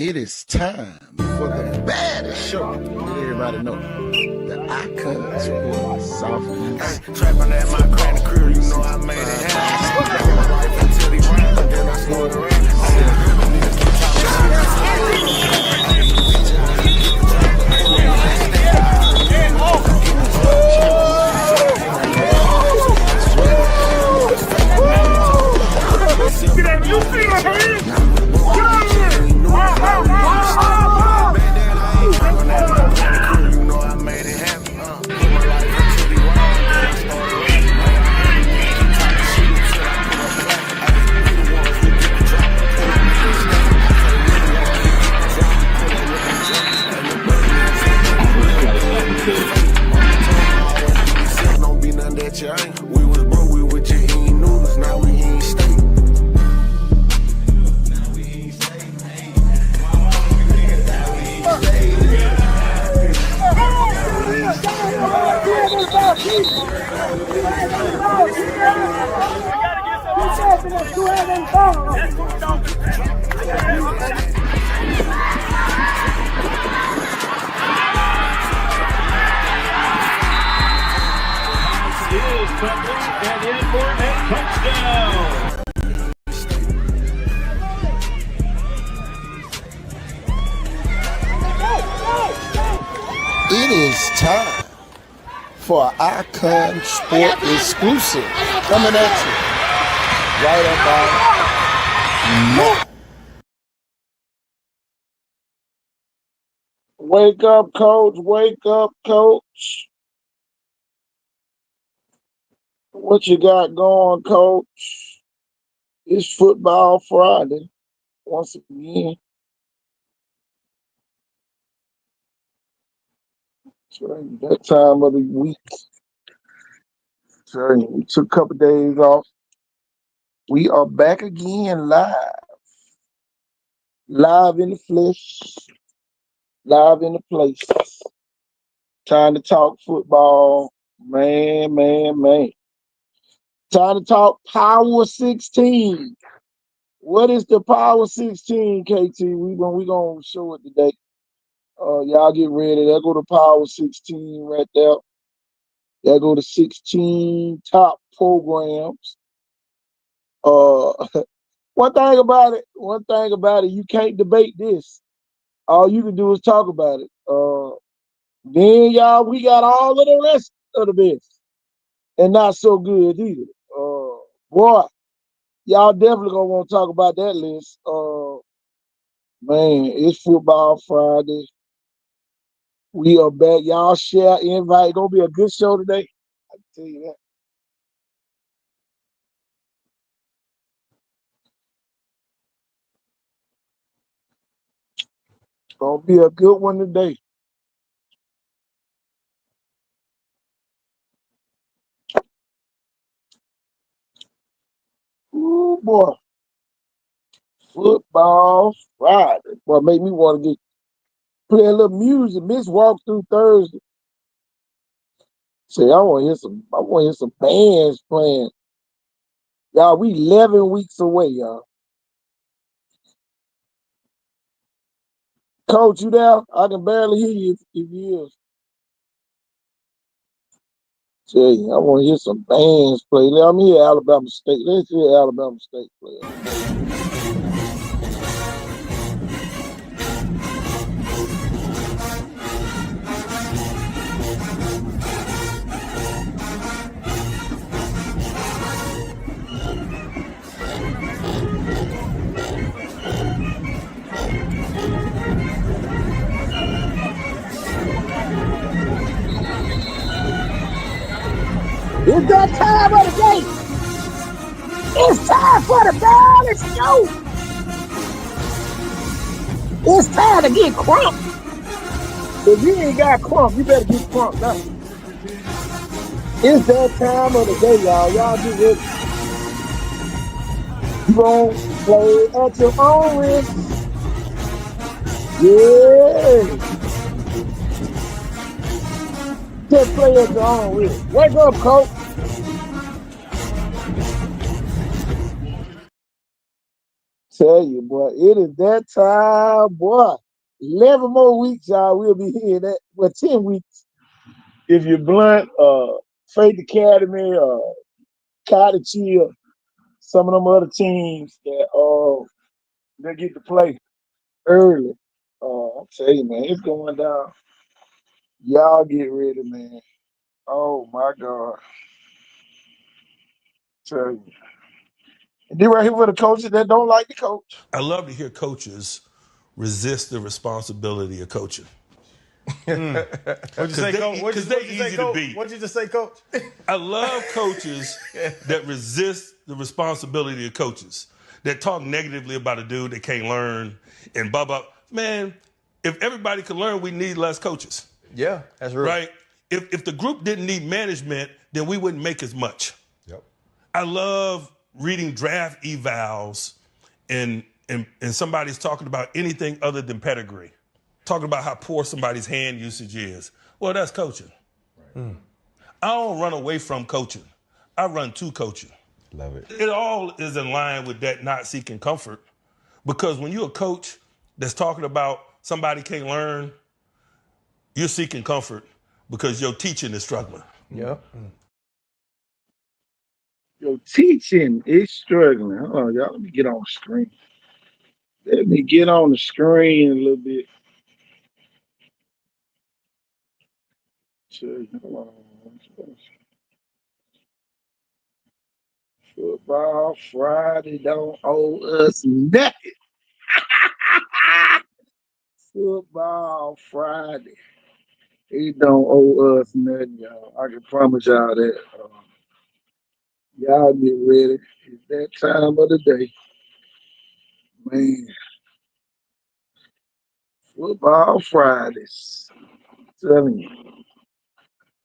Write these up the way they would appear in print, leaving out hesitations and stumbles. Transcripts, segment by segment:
It is time for the baddest show. Let everybody know. The Icon Sports Southeast. Trapping at my granny crib, you know I made it happen. My life until he ran, then I started rapping. You feel it, don't be none that you ain't. We was broke, we with your eating noodles, now we eating steak. And in for a touchdown. It is time for Icon Sport exclusive. Coming at you right about now. Wake up, coach. Wake up, coach. What you got going, coach? It's Football Friday once again. That time of the week. We took a couple days off. We are back again live. Live in the flesh. Live in the place. Time to talk football. Man. Time to talk Power 16. What is the Power 16, KT? We gonna show it today. Y'all get ready. There go the Power 16 right there. There go the 16 top programs. One thing about it, you can't debate this. All you can do is talk about it. Then y'all, we got all of the rest of the best. And not so good either. Boy, y'all definitely gonna want to talk about that list. Man, it's Football Friday. We are back. Y'all share, invite. Gonna be a good show today. I can tell you that. Gonna be a good one today. Ooh, boy. Football Friday. Boy, make me want to play a little music. Miss Walk Through Thursday. Say, I want to hear some bands playing. Y'all, we 11 weeks away, y'all. Coach, you there? I can barely hear you if you is. Tell you, I want to hear some bands play. Let me hear Alabama State. Let's hear Alabama State play. It's that time of the day. It's time for the baddest show. It's time to get crump. If you ain't got crump, you better get crump now. It's that time of the day, y'all. Y'all get ready. You gon' play at your own risk. Yeah. Just play at your own risk. Wake up, coach. Tell you, boy, it is that time, boy. 11 more weeks, y'all. We'll be here. That 10 weeks. If you're blunt, Faith Academy, Cottage Chill, some of them other teams that they get to play early. I'm telling you, man, it's going down. Y'all get ready, man. Oh my God. Tell you. And then right here for the coaches that don't like the coach. I love to hear coaches resist the responsibility of coaching. What'd you say, Coach? Because they easy to beat. What'd you just say, Coach? I love coaches that resist the responsibility of coaches, that talk negatively about a dude that can't learn and blah, blah. Man, if everybody could learn, we need less coaches. Yeah, that's real. Right? If the group didn't need management, then we wouldn't make as much. Yep. I love reading draft evals and somebody's talking about anything other than pedigree, talking about how poor somebody's hand usage is. Well, that's coaching. Right. I don't run away from coaching. I run to coaching. Love it. It all is in line with that not seeking comfort, because when you're a coach that's talking about somebody can't learn, you're seeking comfort because your teaching is struggling. Yep. Your teaching is struggling. Hold on, y'all. Let me get on the screen. Let me get on the screen a little bit. Hold on. Football Friday don't owe us nothing. Football Friday. It don't owe us nothing, y'all. I can promise y'all that. Y'all get ready. It's that time of the day. Man. Football Fridays. Telling you.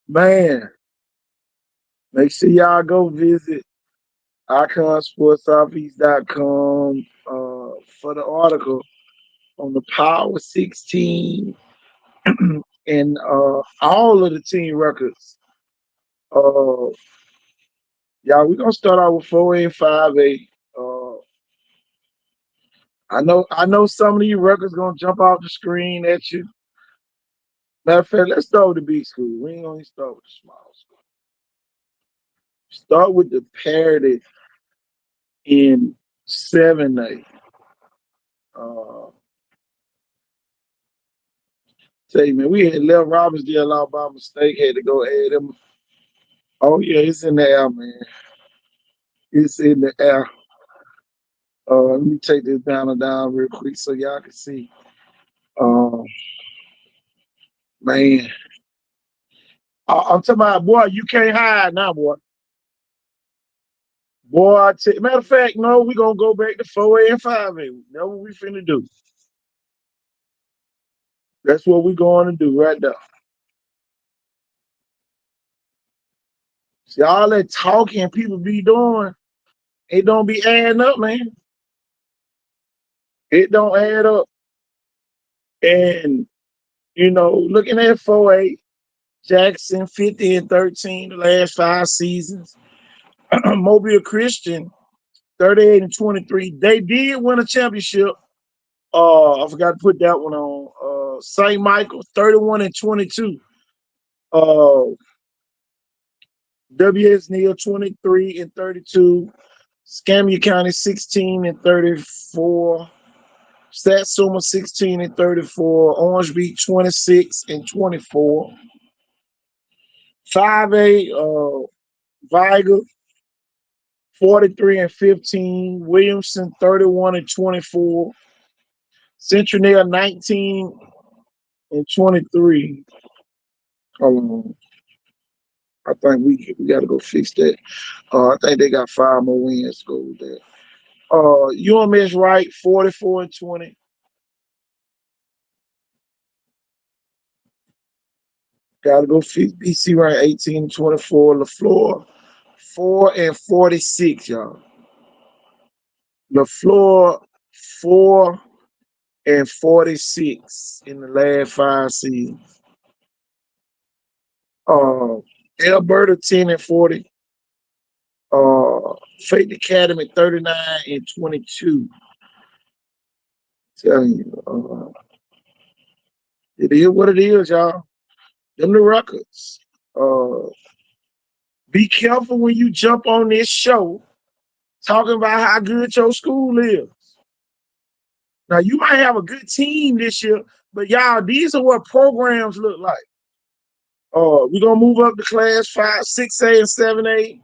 Man. Make sure y'all go visit iconsportsoutheast.com for the article on the Power 16 and all of the team records. Y'all, we're gonna start out with 4A and 5A. I know some of these records gonna jump off the screen at you. Matter of fact, let's start with the big school. We ain't gonna start with the small school. Start with the parity in 7A. Tell you, man, we had left Robbinsdale out by mistake. Had to go add him. Oh yeah, it's in the air, man. It's in the air. Let me take this banner down real quick so y'all can see. Man, I'm talking about, boy, you can't hide now, boy. Boy, matter of fact, no, we're going to go back to 4A and 5A. That's what we finna do. That's what we're going to do right now. See, all that talking people be doing, it don't be adding up, man. It don't add up. And, looking at 4A, Jackson 50 and 13 the last 5 seasons. Mobile Christian 38 and 23. They did win a championship. I forgot to put that one on. St. Michael 31 and 22. WS Neal 23 and 32. Scammia County 16 and 34. Satsuma 16 and 34. Orange Beach 26 and 24. 5A Viger 43 and 15. Williamson 31 and 24. Central 19 and 23. Hold on. I think we got to go fix that. I think they got 5 more wins to go with that. UMS Wright 44 and 20. Got to go fix BC Wright 18 and 24. LaFleur 4 and 46, y'all. LaFleur 4 and 46 in the last 5 seasons. Alberta 10 and 40. Faith Academy 39 and 22. Telling you, it is what it is, y'all. Them the records. Uh, be careful when you jump on this show talking about how good your school is. Now you might have a good team this year, but y'all, these are what programs look like. We're gonna move up to class 5, 6A and 7A,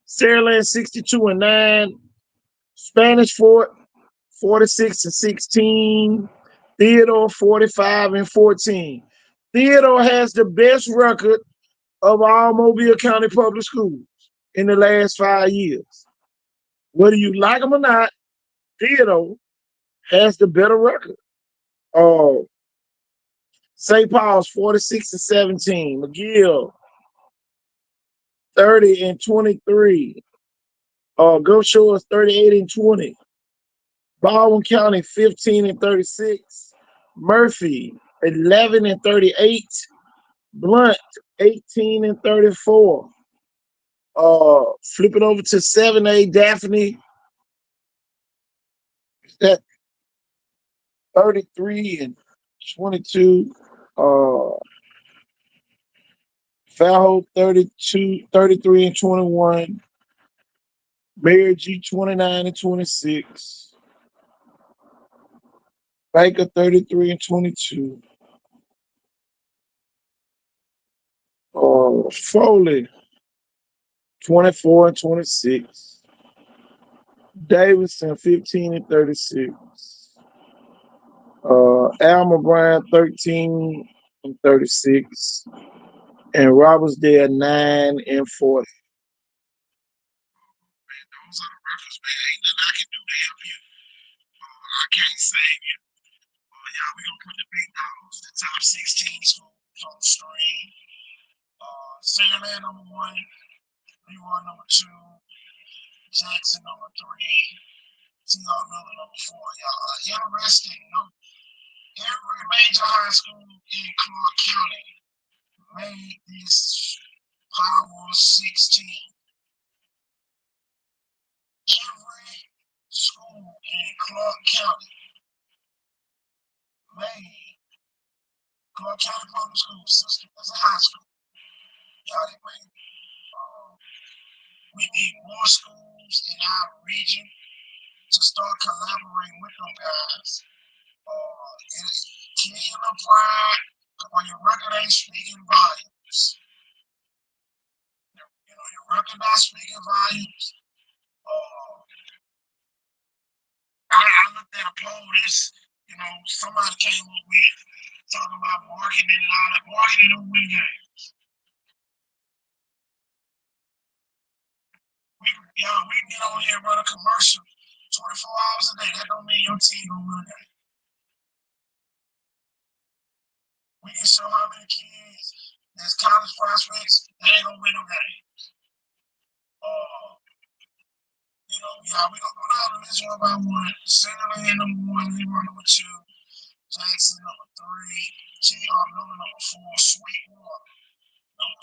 Saraland 62 and 9, Spanish Fort 46 and 16, Theodore 45 and 14. Theodore has the best record of all Mobile County public schools in the last 5 years. Whether you like them or not, Theodore has the better record. Uh, St. Paul's 46 and 17, McGill 30 and 23, Gulf Shores 38 and 20, Baldwin County 15 and 36, Murphy 11 and 38, Blunt 18 and 34. Flip it over to 7A, Daphne at 33 and 22. Falho 33 and 21. Mary G 29 and 26. Baker 33 and 22. Foley 24 and 26. Davidson 15 and 36. Alma Bryan 13 and 36. And Robertsdale 9 and 40. Those are the records, man. Ain't nothing I can do to help you. I can't save you. Y'all, we gonna put the big dogs, the top 16 schools on the screen. Saraland number 1, Leroy number 2, Jackson number 3, T.R. Miller number 4. Y'all, interesting, you know? Every major high school in Clark County made this Power 16. Every school in Clark County made Clark County Public School System as a high school. Y'all didn't make it. We need more schools in our region to start collaborating with them guys. Can you look pride when your record ain't speaking volumes? You know, your record not speaking volumes. I looked at a poll this, you know, somebody came up with talking about marketing and all that. Marketing don't win games. We can get on here and run a commercial 24 hours a day. That don't mean your team gonna win a game. We can show how many kids there's college prospects, they ain't gonna win no games. You know, we gonna go down the list one by one. Saraland number 1, Leroy number 2, Jackson number 3, T.R. Miller number 4, Sweetwater number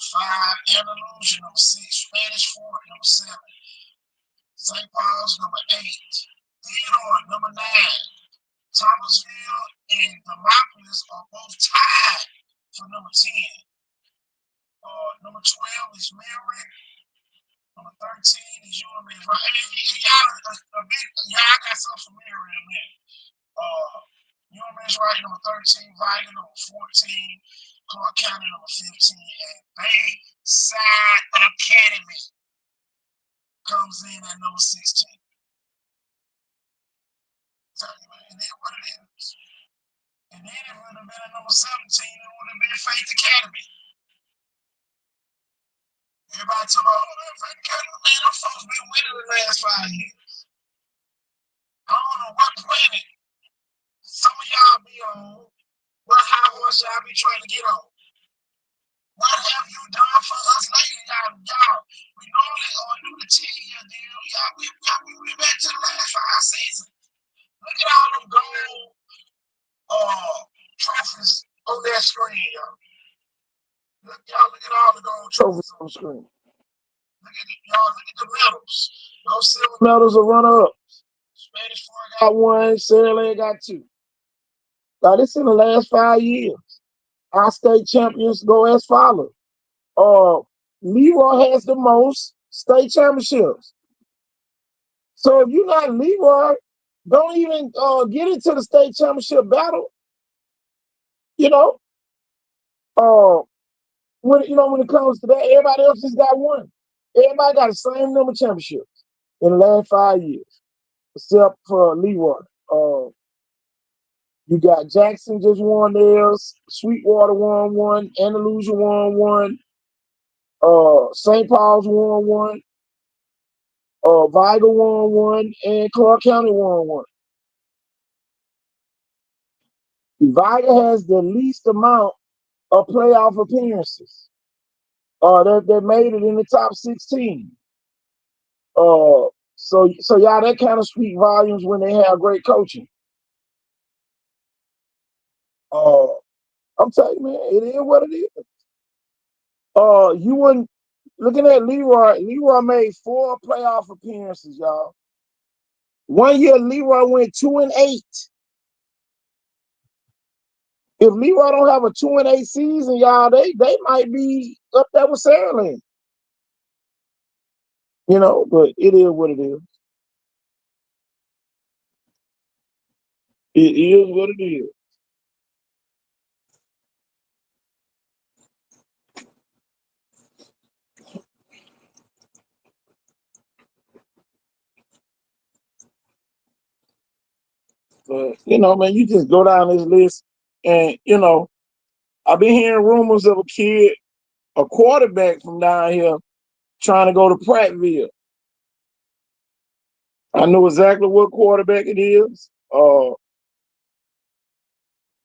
5, Andalusia number 6, Spanish Fort number 7, St. Paul's number 8, Theodore number 9, Thomasville and Demopolis are both tied for number 10. Number 12 is Merritt. Number 13 is UMS. Y'all got something familiar in a minute. UMS right, number 13, Viking, number 14, Clark County, number 15, and Bayside Academy comes in at number 16. Tell you, man, it is what it is. And then it would have been at number 17, it would have been Faith Academy. Everybody talking about, oh, man, Faith Academy, man, them folks been winning the last 5 years. I don't know what planet some of y'all be on, what high horse y'all be trying to get on. What have you done for us lately, y'all? We normally do the 10-year deal. Y'all, we back to the last 5 seasons. Look at all them gold trophies on that screen, y'all. Look at all the gold trophies on the screen. Look at the medals. Those silver medals are runner-ups. Spanish Fort got 1, Saraland got 2. Now, this in the last 5 years. Our state champions go as follows. Leroy has the most state championships. So if you're not Leroy, don't even get into the state championship battle. You know, when when it comes to that, everybody else just got one. Everybody got the same number of championships in the last 5 years, except for Leroy. You got Jackson just won theirs, Sweetwater won one, Andalusia won one, St. Paul's won one, Vigo won one, and Clark County won one. Vigo has the least amount of playoff appearances. They made it in the top 16. So y'all, that kind of speak volumes when they have great coaching. I'm telling you, man, it is what it is. You wouldn't looking at Leroy. Leroy made 4 playoff appearances, y'all. One year, Leroy went 2-8. If Leroy don't have a 2-8 season, y'all, they might be up there with Saraland. But it is what it is. It is what it is. But man, you just go down this list, and I've been hearing rumors of a quarterback from down here, trying to go to Prattville. I know exactly what quarterback it is.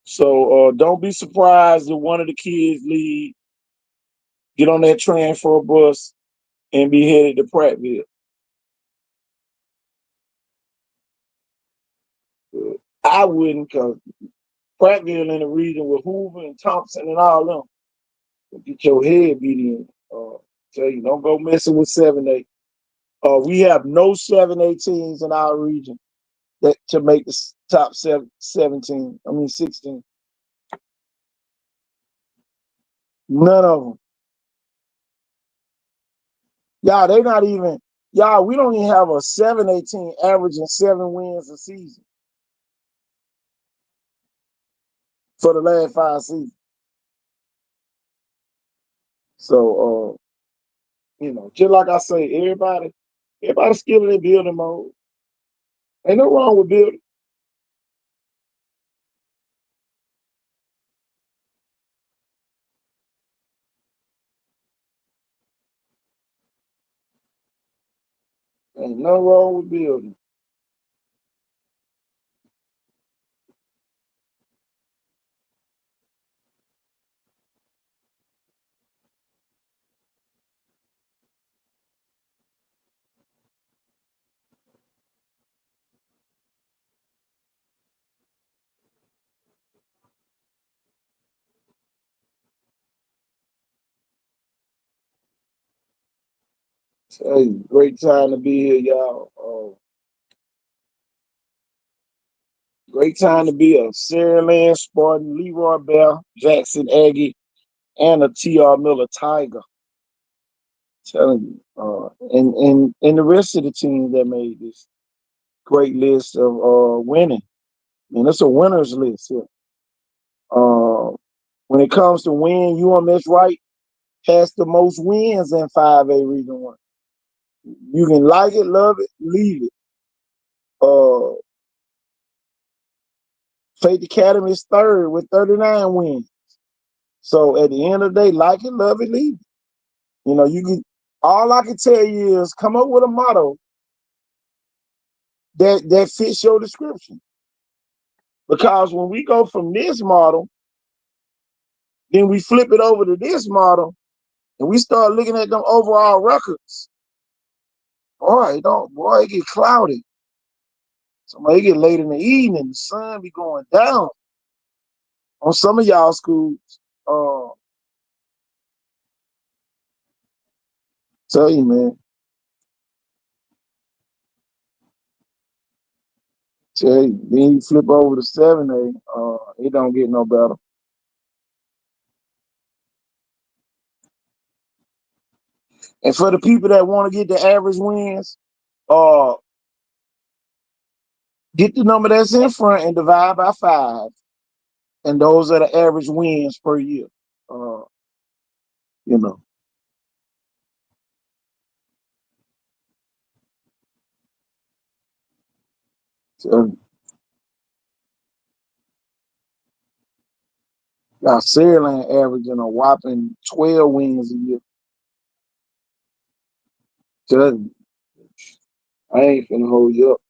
So don't be surprised if one of the kids leave, get on that transfer bus, and be headed to Prattville. I wouldn't, because Prattville in the region with Hoover and Thompson and all them. Get your head beat in. Tell you, don't go messing with 7-8. We have no 7-8 teams in our region that to make the top 16. None of them. Y'all, they not even. Y'all, we don't even have a 7-8 team averaging 7 wins a season for the last 5 seasons. So, just like I say, everybody's skilled in building mode. Ain't no wrong with building. Ain't no wrong with building. Tell you, great time to be here, y'all. Great time to be a Saraland Spartan, Leroy Bell, Jackson Aggie, and a T.R. Miller Tiger. Telling you, and the rest of the teams that made this great list of winning. And it's a winners list here. When it comes to win, UMS Wright has the most wins in 5A Region 1. You can like it, love it, leave it. Faith Academy is third with 39 wins. So at the end of the day, like it, love it, leave it. You can. All I can tell you is come up with a motto that fits your description. Because when we go from this model, then we flip it over to this model, and we start looking at them overall records. Boy, it get cloudy. Somebody get late in the evening, the sun be going down on some of y'all schools. Tell you, man. Tell you, then you flip over to 7A, it don't get no better. And for the people that want to get the average wins, uh, get the number that's in front and divide by 5, and those are the average wins per year. Uh, you know, so got Sailing averaging a whopping 12 wins a year. So I ain't finna hold you up.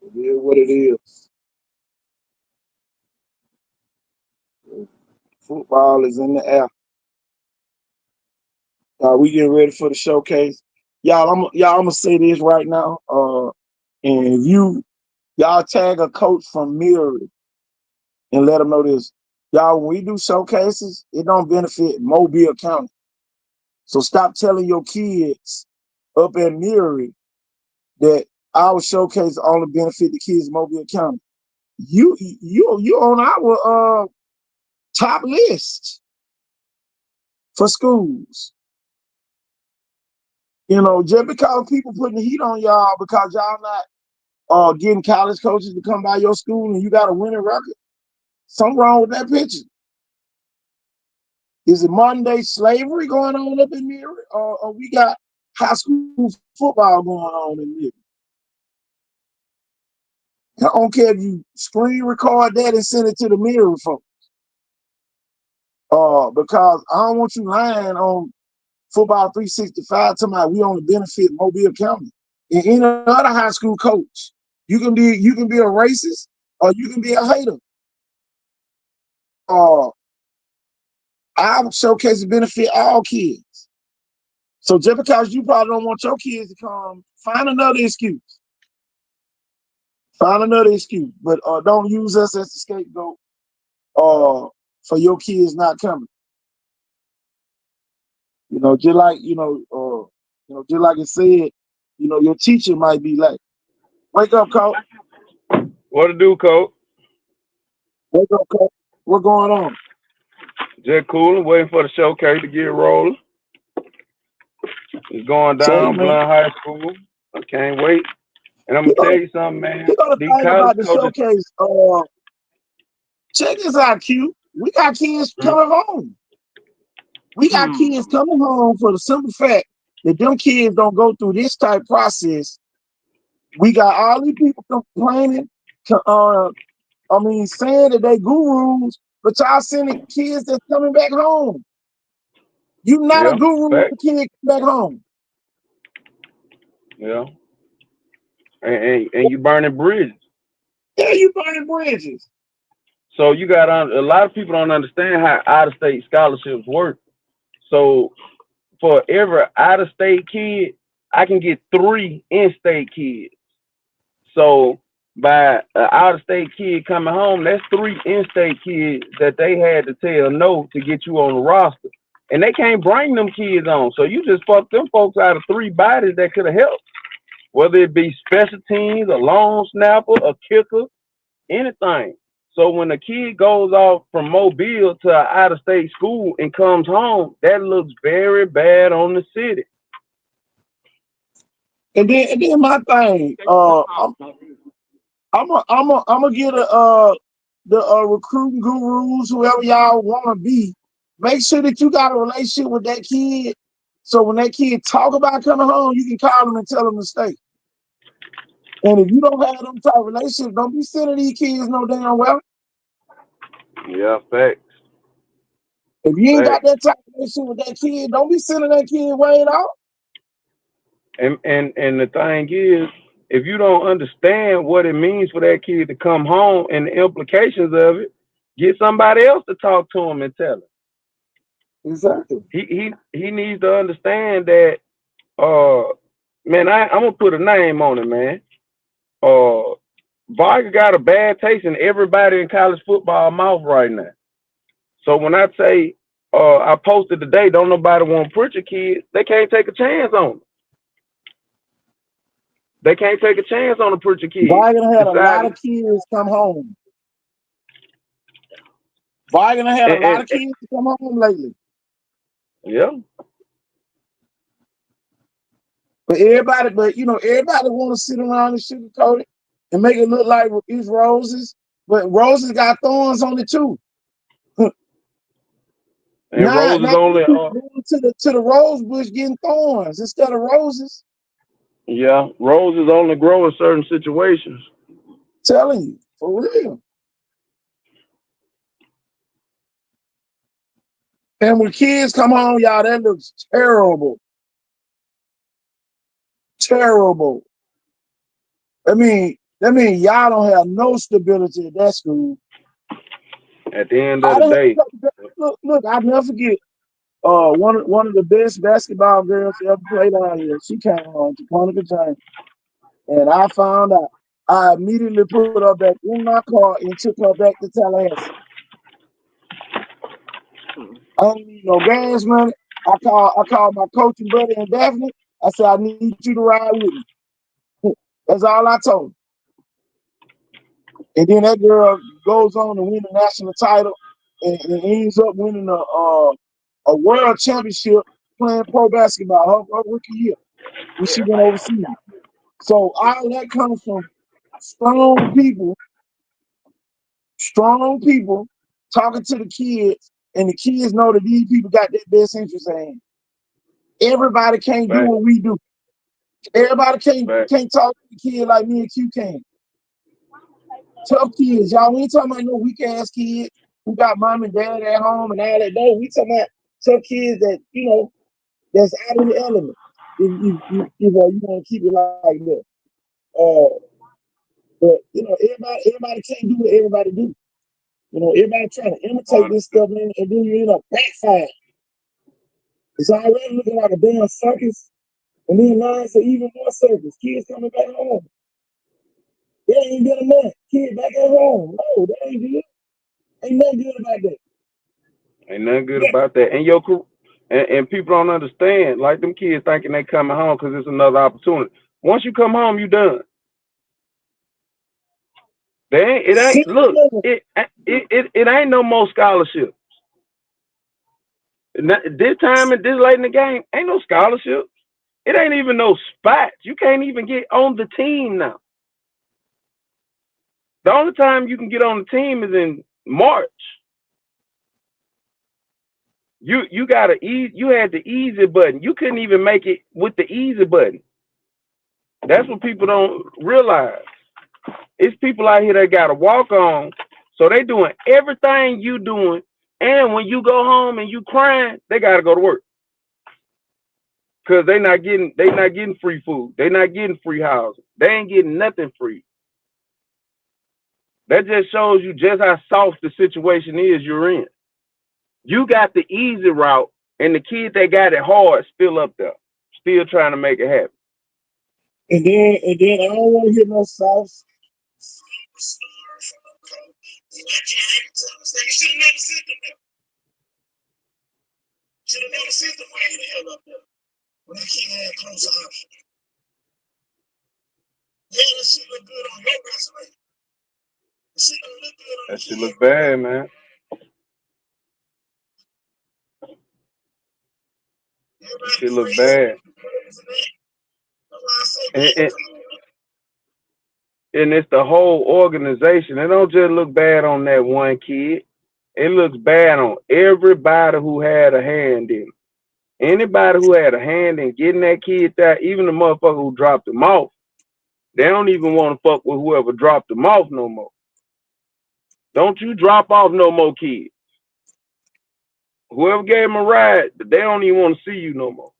It is what it is. Football is in the air. We getting ready for the showcase. Y'all, I'm gonna say this right now. And if y'all tag a coach from Miri and let them know this. Y'all, when we do showcases, it don't benefit Mobile County. So stop telling your kids up at Miri that our showcase only benefit the kids in Mobile County. You on our top list for schools. You know, just because people putting the heat on y'all because y'all not getting college coaches to come by your school and you got a winning record, something wrong with that picture. Is it modern day slavery going on up in Miri, or we got high school football going on in Miri? I don't care if you screen record that and send it to the Miri folks. Because I don't want you lying on Football 365 talking about we only benefit Mobile County. And any other high school coach, you can be a racist or you can be a hater. Our showcase benefit all kids. So just because you probably don't want your kids to come, find another excuse. Find another excuse. But don't use us as the scapegoat for your kids not coming. You know, just like just like it said, your teacher might be late. Wake up, coach. What to do, coach? Wake up, coach. What's going on? Just cooling, waiting for the showcase to get rolling. It's going Tell you, down, man. Blunt High School. I can't wait. And I'm You gonna tell know, you something, man. the These thing college about the coaches. showcase, check this out, Q. We got kids coming home. We got kids coming home for the simple fact that them kids don't go through this type process. We got all these people complaining, saying that they gurus, but y'all sending kids that's coming back home. You not a Yeah, guru if fact. the kid come back home. Yeah. And you burning bridges. Yeah, you burning bridges. So you got a lot of people don't understand how out of state scholarships work. So for every out of state kid, I can get 3 in state kids. So by an out of state kid coming home, that's 3 in state kids that they had to tell no to get you on the roster. And they can't bring them kids on. So you just fucked them folks out of 3 bodies that could have helped. Whether it be special teams, a long snapper, a kicker, anything. So when a kid goes off from Mobile to an out of state school and comes home, that looks very bad on the city. And then my thing, I'm gonna get the recruiting gurus, whoever y'all want to be. Make sure that you got a relationship with that kid, so when that kid talk about coming home, you can call them and tell them to stay. And if you don't have them type of relationship, don't be sending these kids no damn well. Yeah, facts. If you ain't got Facts. that type of relationship with that kid, don't be sending that kid way out. And the thing is, if you don't understand what it means for that kid to come home and the implications of it, get somebody else to talk to him and tell him. Exactly. He needs to understand that man, I'm gonna put a name on it, man. Vargas got a bad taste in everybody in college football mouth right now. So when I say I posted today. Don't nobody want preacher kids. They can't take a chance on them. They can't take a chance on a preacher kid. Wagner had a lot of kids come home. Wagner had a lot of kids come home lately. Yeah. But everybody want to sit around and sugarcoat it and make it look like it's roses. But roses got thorns on it too. And now roses only going to the rose bush getting thorns instead of roses. Yeah, roses only grow in certain situations. Telling you, for real. And when kids come home, y'all, that looks terrible. Terrible. I mean, y'all don't have no stability at that school. At the end of the day. Look, I'll never forget. One of the best basketball girls to ever played out here. She came on to Quantica James, and I found out. I immediately put her back in my car and took her back to Tallahassee. I don't need no gas money. I called my coaching buddy and Daphne. I said, I need you to ride with me. That's all I told her. And then that girl goes on to win the national title and ends up winning a world championship playing pro basketball her rookie year when she went overseas. So all that comes from strong people talking to the kids, and the kids know that these people got their best interest at hand. Everybody can't do what we do. Everybody can't talk to the kid like me and Q can. Tough kids, y'all. We ain't talking about no weak ass kids who got mom and dad at home and all that. No, we talking about tough kids that that's out in the element. If you want to keep it like that. But everybody can't do what everybody do. Everybody trying to imitate this stuff, man, and then you end up backfire. It's already looking like a damn circus, and then now it's an even more circus. Kids coming back home. They ain't been a month. Kid back at home. No, that ain't good. Ain't nothing good about that. Ain't nothing good about that. And people don't understand. Like them kids thinking they coming home because it's another opportunity. Once you come home, you done. It ain't no more scholarships. This time and this late in the game, ain't no scholarships. It ain't even no spots. You can't even get on the team now. The only time you can get on the team is in March. You had the easy button. You couldn't even make it with the easy button. That's what people don't realize. It's people out here that gotta walk on, so they doing everything you doing, and when you go home and you crying, they gotta go to work. Cause they not getting free food. They not getting free housing. They ain't getting nothing free. That just shows you just how soft the situation is you're in. You got the easy route, and the kids that got it hard still up there, still trying to make it happen. And then I don't want to hear no sauce. You should have never sent them there. Should have never sent them way the hell up there. When they can't have closer options. Yeah, that shit look good on your resume. That shit don't look good on that shit look bad, man. That shit look bad. And it's the whole organization. It don't just look bad on that one kid. It looks bad on everybody who had a hand in it. Anybody who had a hand in getting that kid there, even the motherfucker who dropped him off, they don't even want to fuck with whoever dropped him off no more. Don't you drop off no more kids. Whoever gave him a ride, they don't even want to see you no more.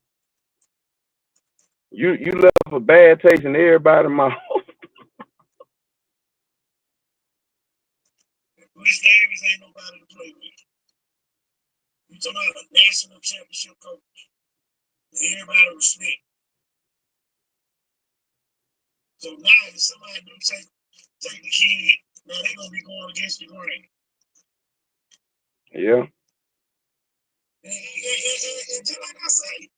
You left a bad taste in everybody's mouth. Chris Davis ain't nobody to play with. You talking about a national championship coach. Everybody respect. So now if somebody do take the kid, now they're gonna be going against the grain. Yeah. And just like I say,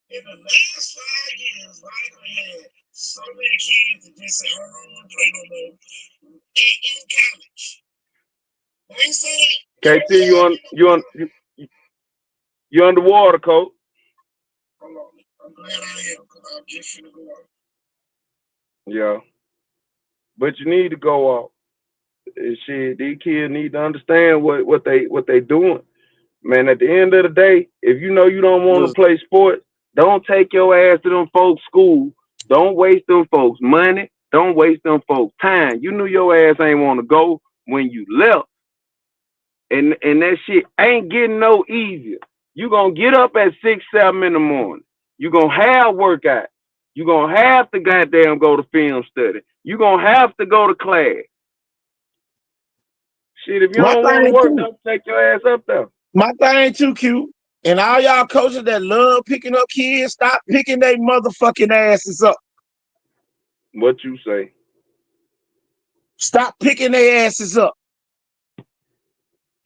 in the last 5 years, right, we had so many kids that just say, "I don't want to play no more." In college, they say KT, you underwater, coach. hold on, I'm glad I am because I'm just finna go on. Yeah, but you need to go off. Shit, these kids need to understand what they doing. Man, at the end of the day, if you know you don't want to play sports, don't take your ass to them folks' school. Don't waste them folks' money. Don't waste them folks' time. You knew your ass ain't want to go when you left. And that shit ain't getting no easier. You gonna get up at 6, 7 in the morning. You gonna have workout. You gonna have to goddamn go to film study. You gonna have to go to class. Shit, if you My don't want to thing work, too. don't take your ass up there. My thing too, cute. And all y'all coaches that love picking up kids, stop picking their motherfucking asses up. What you say? Stop picking their asses up.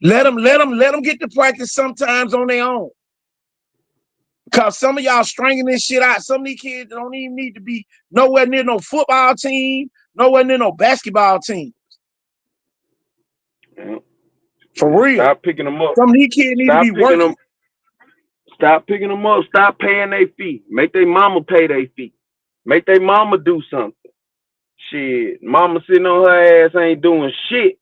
Let them get to practice sometimes on their own. Because some of y'all stringing this shit out. Some of these kids don't even need to be nowhere near no football team, nowhere near no basketball team. Yeah. For real. Stop picking them up. Some of these kids need to be working. Stop picking them up. Stop paying their fee. Make their mama pay their fee. Make their mama do something. Shit, mama sitting on her ass ain't doing shit.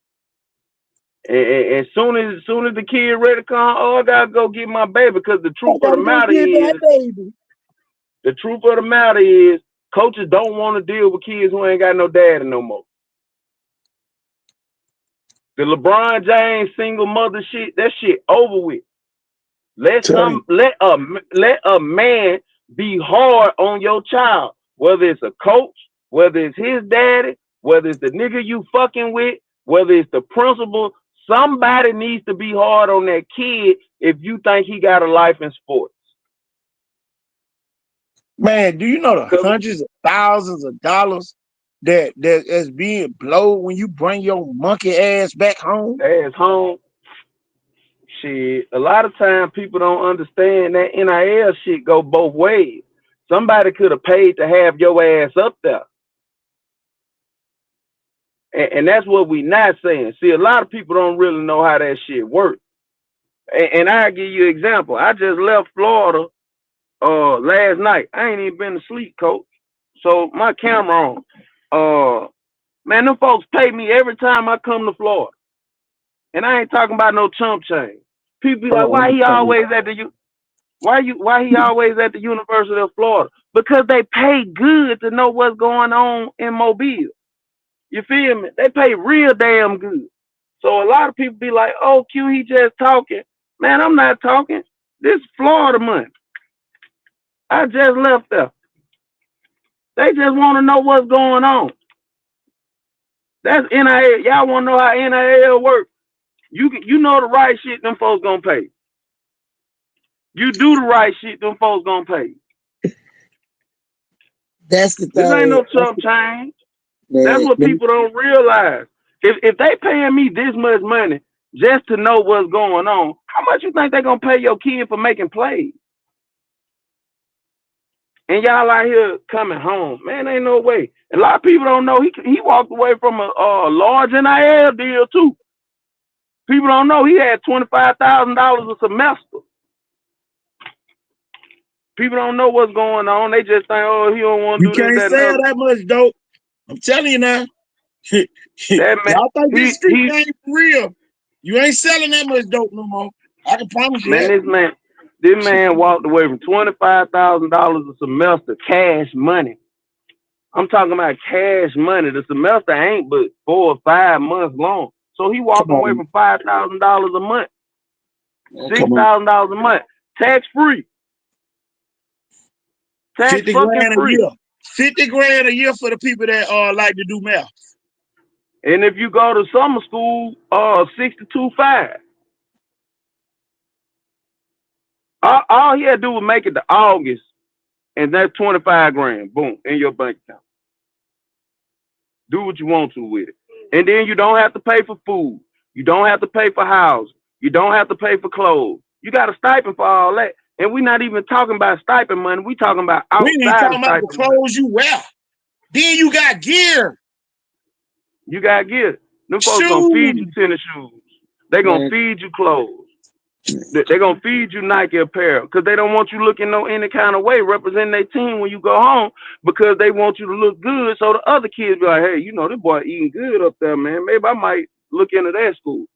And soon as the kid ready to come, oh, I gotta go get my baby. Because the truth of the matter is, coaches don't want to deal with kids who ain't got no daddy no more. The LeBron James single mother shit, that shit over with. Let a man be hard on your child, whether it's a coach, whether it's his daddy, whether it's the nigga you fucking with, whether it's the principal. Somebody needs to be hard on that kid if you think he got a life in sports. Man, do you know the hundreds of thousands of dollars that is being blown when you bring your monkey ass back home? Shit, a lot of times people don't understand that NIL shit go both ways. Somebody could have paid to have your ass up there. And that's what we not saying. See, a lot of people don't really know how that shit works. And I'll give you an example. I just left Florida last night. I ain't even been to sleep, coach. So my camera on. Man, them folks pay me every time I come to Florida. And I ain't talking about no chump change. People be like, why he always at the University of Florida? Because they pay good to know what's going on in Mobile. You feel me? They pay real damn good. So a lot of people be like, oh, Q, he just talking. Man, I'm not talking. This is Florida money. I just left there. They just want to know what's going on. That's NIL. Y'all want to know how NIL works? You know the right shit, them folks gonna pay. You do the right shit, them folks gonna pay. That's the thing. This ain't no chump change. That's what people don't realize. If they paying me this much money just to know what's going on, how much you think they gonna pay your kid for making plays? And y'all out here coming home, man, ain't no way. A lot of people don't know he walked away from a large NIL deal too. People don't know he had $25,000 a semester. People don't know what's going on. They just think, oh, he don't want to do this. You can't sell that much dope. I'm telling you now. Y'all think this street ain't real. You ain't selling that much dope no more. I can promise you that. This man walked away from $25,000 a semester, cash money. I'm talking about cash money. The semester ain't but 4 or 5 months long. So he walking away from $5,000 a month, $6,000 a month, tax free. Tax 50 fucking grand free. a year. 50 grand a year for the people that like to do math. And if you go to summer school, 62.5. All he had to do was make it to August, and that's 25 grand, boom, in your bank account. Do what you want to with it. And then you don't have to pay for food. You don't have to pay for housing. You don't have to pay for clothes. You got a stipend for all that. And we're not even talking about stipend money. We talking about We ain't outside of talking about the stipend money. clothes you wear. Then you got gear. You got gear. Them folks gonna feed you Shoes. tennis shoes. They gonna Man, feed you clothes. They gonna feed you Nike apparel because they don't want you looking no any kind of way representing their team when you go home because they want you to look good. So the other kids be like, hey, you know, this boy eating good up there, man. Maybe I might look into that school.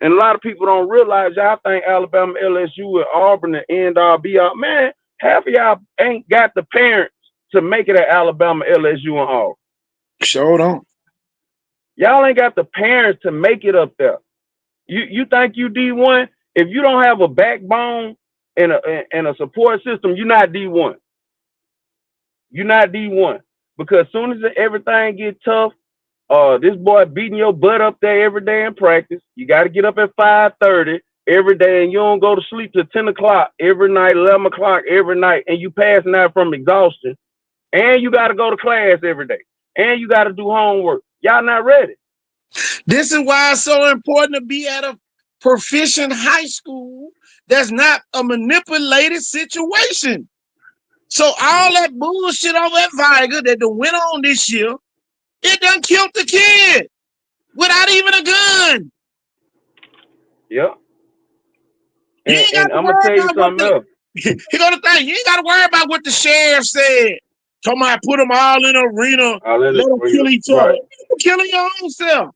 And a lot of people don't realize, y'all think Alabama, LSU, and Auburn, and end all be all. Man, half of y'all ain't got the parents to make it at Alabama, LSU, and Auburn. sure don't. Y'all ain't got the parents to make it up there. You think you D1? If you don't have a backbone and a support system, you're not D1. You're not D1 because as soon as everything get tough, this boy beating your butt up there every day in practice. You got to get up at 5:30 every day, and you don't go to sleep till 10 o'clock every night, 11 o'clock every night, and you passing out from exhaustion. And you got to go to class every day, and you got to do homework. Y'all not ready. This is why it's so important to be at a proficient high school that's not a manipulated situation. So all that bullshit over at Viger that done went on this year, it done killed the kid without even a gun. Yep. You ain't got And to I'm gonna worry tell you about what something else. Here go the thing. You ain't got to worry about what the sheriff said. Talking about put them all in an arena, let them kill each other. Right. You're killing your own self.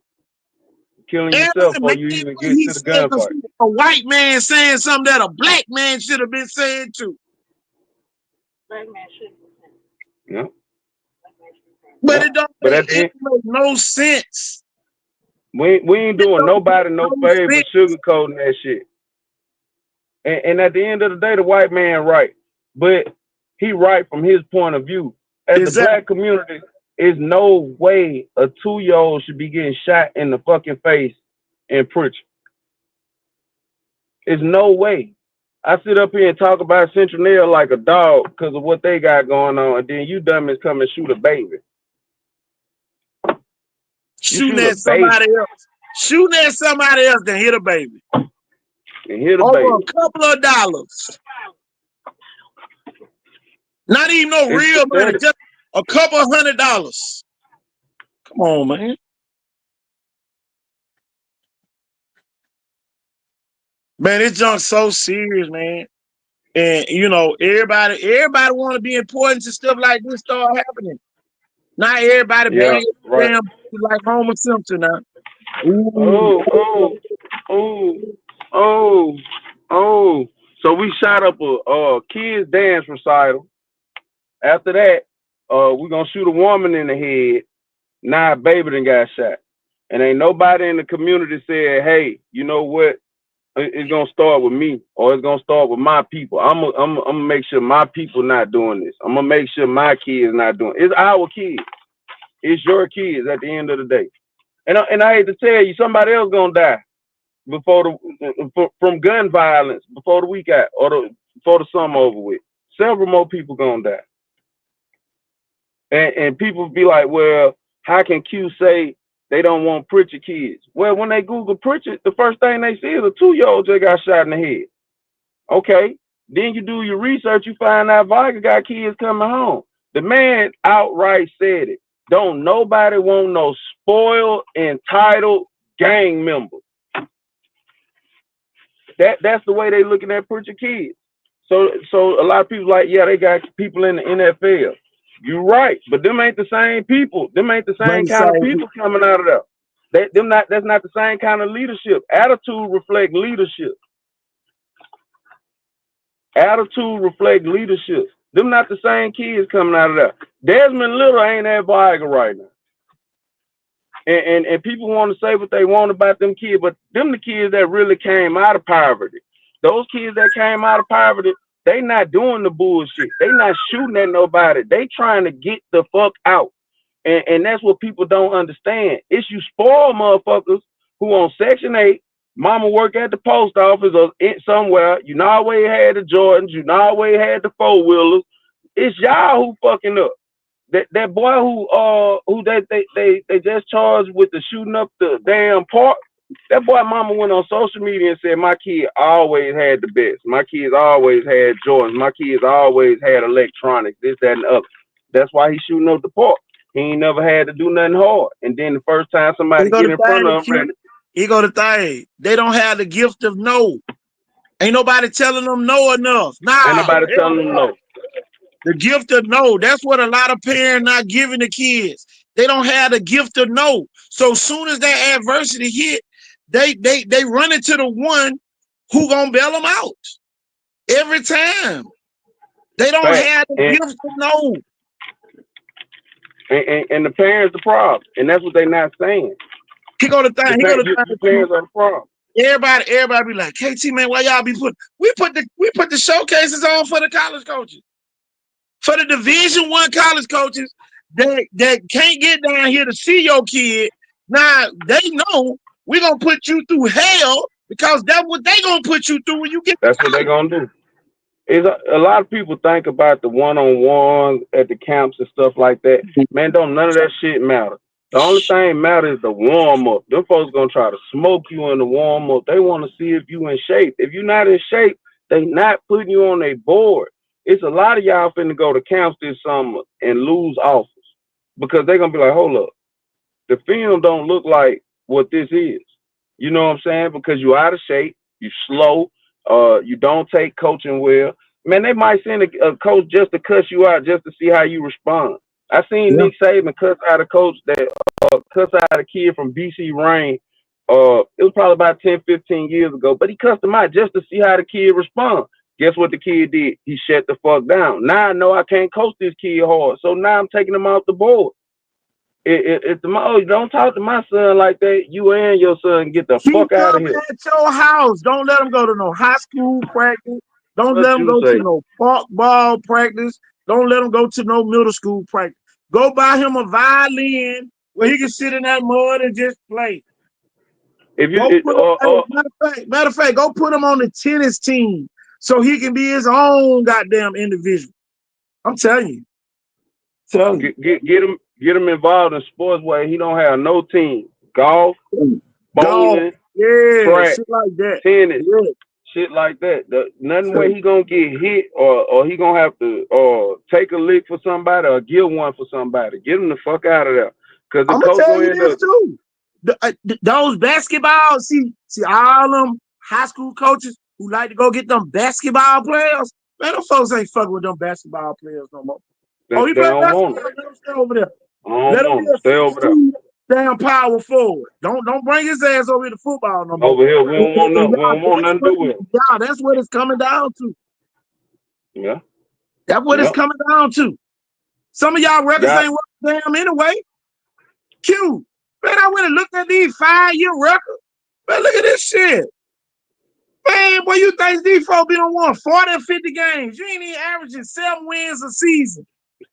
Killing yourself Everybody before make you it even what get he to the said because gunfight. a white man saying something that a black man should have been saying too. Yeah. But Yeah. it don't But make, at the it end, make no sense. we ain't It doing don't make nobody no no favor sense. sugarcoating that shit. And at the end of the day, the white man right, but he right from his point of view. As the Exactly. black community, is no way a 2-year-old should be getting shot in the fucking face in Pritchard. There's no way. I sit up here and talk about Central like a dog because of what they got going on, and then you dummies come and shoot a baby. Shooting at somebody else. Shooting at somebody else than hit a baby. And hit a Over baby. a couple of dollars. Not even no It's real money, pathetic. just a couple $100. Come on, man. Man, this junk's so serious, man. And you know, everybody want to be important to stuff like this start happening. Not everybody Yeah, bang right. damn like Homer Simpson now. Ooh. Oh. So we shot up a kids dance recital. After that, we're gonna shoot a woman in the head. Now a baby done got shot. And ain't nobody in the community said, hey, you know what? It's gonna start with me, or it's gonna start with my people. I'm gonna make sure my people not doing this. I'm gonna make sure my kids not doing it. It's our kids. It's your kids at the end of the day. And I hate to tell you, somebody else gonna die from gun violence before the week out or before the summer over with. Several more people gonna die. And people be like, well, how can Q say they don't want Pritchard kids? Well, when they Google Pritchard, the first thing they see is a 2-year-old that got shot in the head. Okay. Then you do your research, you find out Viger got kids coming home. The man outright said it. Don't nobody want no spoiled, entitled gang member. That's the way they looking at Pritchard kids. So a lot of people like, yeah, they got people in the NFL. You're right, but them ain't the same people. Them ain't the same kind of people coming out of there. That's not the same kind of leadership. Attitude reflect leadership. Attitude reflect leadership. Them not the same kids coming out of there. Desmond Little ain't at Viger right now. And people want to say what they want about them kids, but them the kids that really came out of poverty. Those kids that came out of poverty, they not doing the bullshit. They not shooting at nobody. They trying to get the fuck out. And that's what people don't understand. It's you spoil motherfuckers who on Section 8, mama work at the post office or somewhere. You know always had the Jordans. You know always had the 4-wheelers. It's y'all who fucking up. That boy who they just charged with the shooting up the damn park. That boy mama went on social media and said my kid always had the best. My kids always had Jordans. My kids always had electronics, this, that, and the other. That's why he's shooting up the park. He ain't never had to do nothing hard. And then the first time somebody get in front of him, he go to thing. They don't have the gift of no. Ain't nobody telling them no enough. Nah, ain't nobody telling them no. The gift of no. That's what a lot of parents not giving the kids. They don't have the gift of no. So soon as that adversity hit, they run into the one who gonna bail them out every time. They don't have the gift of no. And the parents the problem, and that's what they not saying. He go to thing. The parents are the problem. Everybody be like, KT man, why y'all be we put the showcases on for the college coaches, for the Division I college coaches that can't get down here to see your kid. Now they know we're gonna put you through hell because that's what they gonna put you through when you get. That's what they gonna do. Is a lot of people think about the one-on-ones at the camps and stuff like that. Man, don't none of that shit matter. The only thing matters is the warm-up. Them folks gonna try to smoke you in the warm-up. They want to see if you in shape. If you're not in shape, they not putting you on their board. It's a lot of y'all finna go to camps this summer and lose offers because they're gonna be like, hold up, the film don't look like what this is. You know what I'm saying? Because you out of shape, you slow, you don't take coaching well. Man, they might send a coach just to cuss you out, just to see how you respond. I seen Nick Saban cuss out a coach that cuss out a kid from BC Rain. It was probably about 10, 15 years ago, but he cussed him out just to see how the kid respond. Guess what the kid did? He shut the fuck down. Now I know I can't coach this kid hard, so now I'm taking him off the board. Don't talk to my son like that. You and your son get the fuck out of here. At your house. Don't let him go to no high school practice. Don't let him go to no park ball practice. Don't let him go to no middle school practice. Go buy him a violin where he can sit in that mud and just play. If you matter of fact, go put him on the tennis team so he can be his own goddamn individual. I'm telling you. Get him involved in sports where he don't have no team. Golf, bowling, track, shit like that. tennis, shit like that. Nothing where he gonna get hit or he gonna have to take a lick for somebody or give one for somebody. Get him the fuck out of there. Because the coach gonna end up too. Those basketball, see all them high school coaches who like to go get them basketball players. Man, them folks ain't fucking with them basketball players no more. They don't want it. Let them stay over there. Let him stay over there. Damn power forward. Don't bring his ass over here to football no more. Over here, we don't want nothing. We don't want nothing to do with it. Yeah, that's what it's coming down to. Yeah. That's what it's coming down to. Some of y'all records ain't worth damn anyway. Q. Man, I went and looked at these 5-year records. Man, look at this shit. Man, boy, you think these folks been on 40 or 50 games. You ain't even averaging 7 wins a season.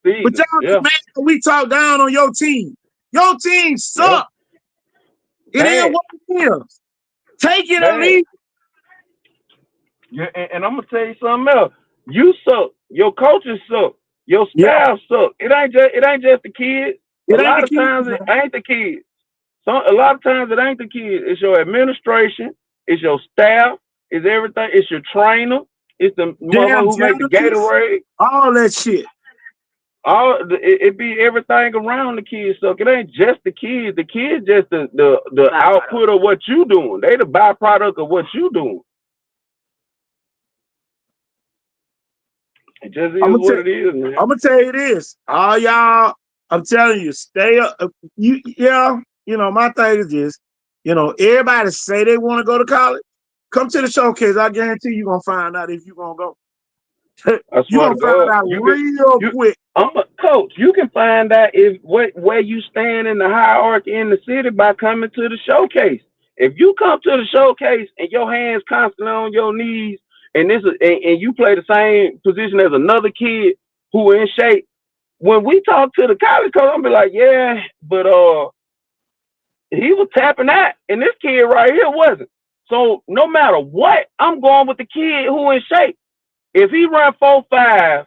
But y'all, man, we talk down on your team. Your team suck. It is what it is. Take it or leave. Yeah, and I'm gonna tell you something else. You suck. Your coaches suck. Your staff suck. It ain't just the kids. A lot of times it ain't the kids. A lot of times it ain't the kids. It's your administration. It's your staff. It's everything. It's your trainer. It's the mother who make the Gatorade. All that shit. It be everything around the kids. So it ain't just the kids. The kids just the output of what you doing. They the byproduct of what you doing. It just is what it is, man. I'm gonna tell you this. All y'all, I'm telling you, stay up. You know, my thing is this. You know, everybody say they want to go to college. Come to the showcase. I guarantee you're gonna find out if you're gonna go. You're gonna find out real quick. Coach, you can find out where you stand in the hierarchy in the city by coming to the showcase. If you come to the showcase and your hands constantly on your knees, and you play the same position as another kid who in shape, when we talk to the college coach, I'm be like, yeah, but he was tapping that, and this kid right here wasn't. So no matter what, I'm going with the kid who in shape. If he run 4.5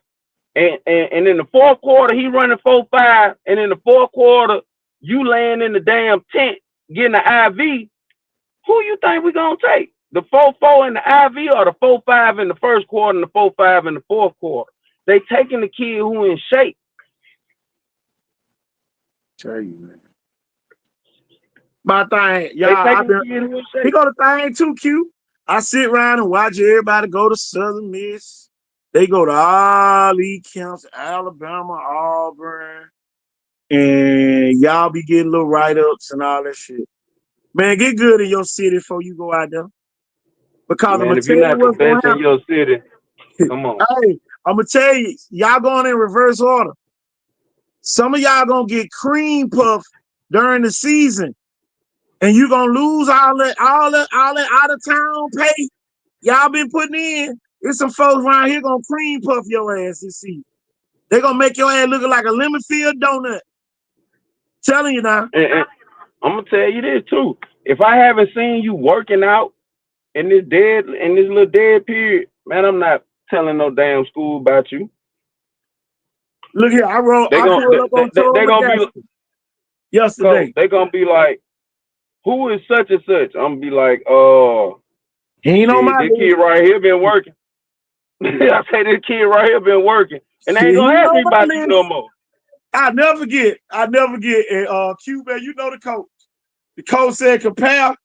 and in the fourth quarter he running 4.5, and in the fourth quarter you laying in the damn tent getting an IV, who you think we gonna take? The 4-4 in the IV or the 4-5 in the first quarter and the 4-5 in the fourth quarter? They taking the kid who in shape. Tell you, man. My thing, They y'all, taking the kid who in he shape. go to thing too cute. I sit around and watch everybody go to Southern Miss. They go to all these camps, Alabama, Auburn, and y'all be getting little write-ups and all that shit. Man, get good in your city before you go out there. Because I'm Man, gonna if you're tell you not the what's gonna best in your city, come on. Hey, I'm gonna tell you, y'all going in reverse order. Some of y'all gonna get cream puff during the season, and you gonna lose all that out of town pay y'all been putting in. There's some folks around here gonna cream puff your ass this season. They gonna make your ass looking like a lemon field donut. Telling you now. And I'm gonna tell you this too. If I haven't seen you working out in this little dead period, man, I'm not telling no damn school about you. Look here, I pulled up on They gonna be yesterday. they gonna be like, who is such and such? I'm gonna be like, He ain't on my this list. kid right here been working. I say this kid right here been working, and they Shit, ain't he gonna ain't ask me on my about you list. no more. I never forget. And Q, man, you know the coach. The coach said compare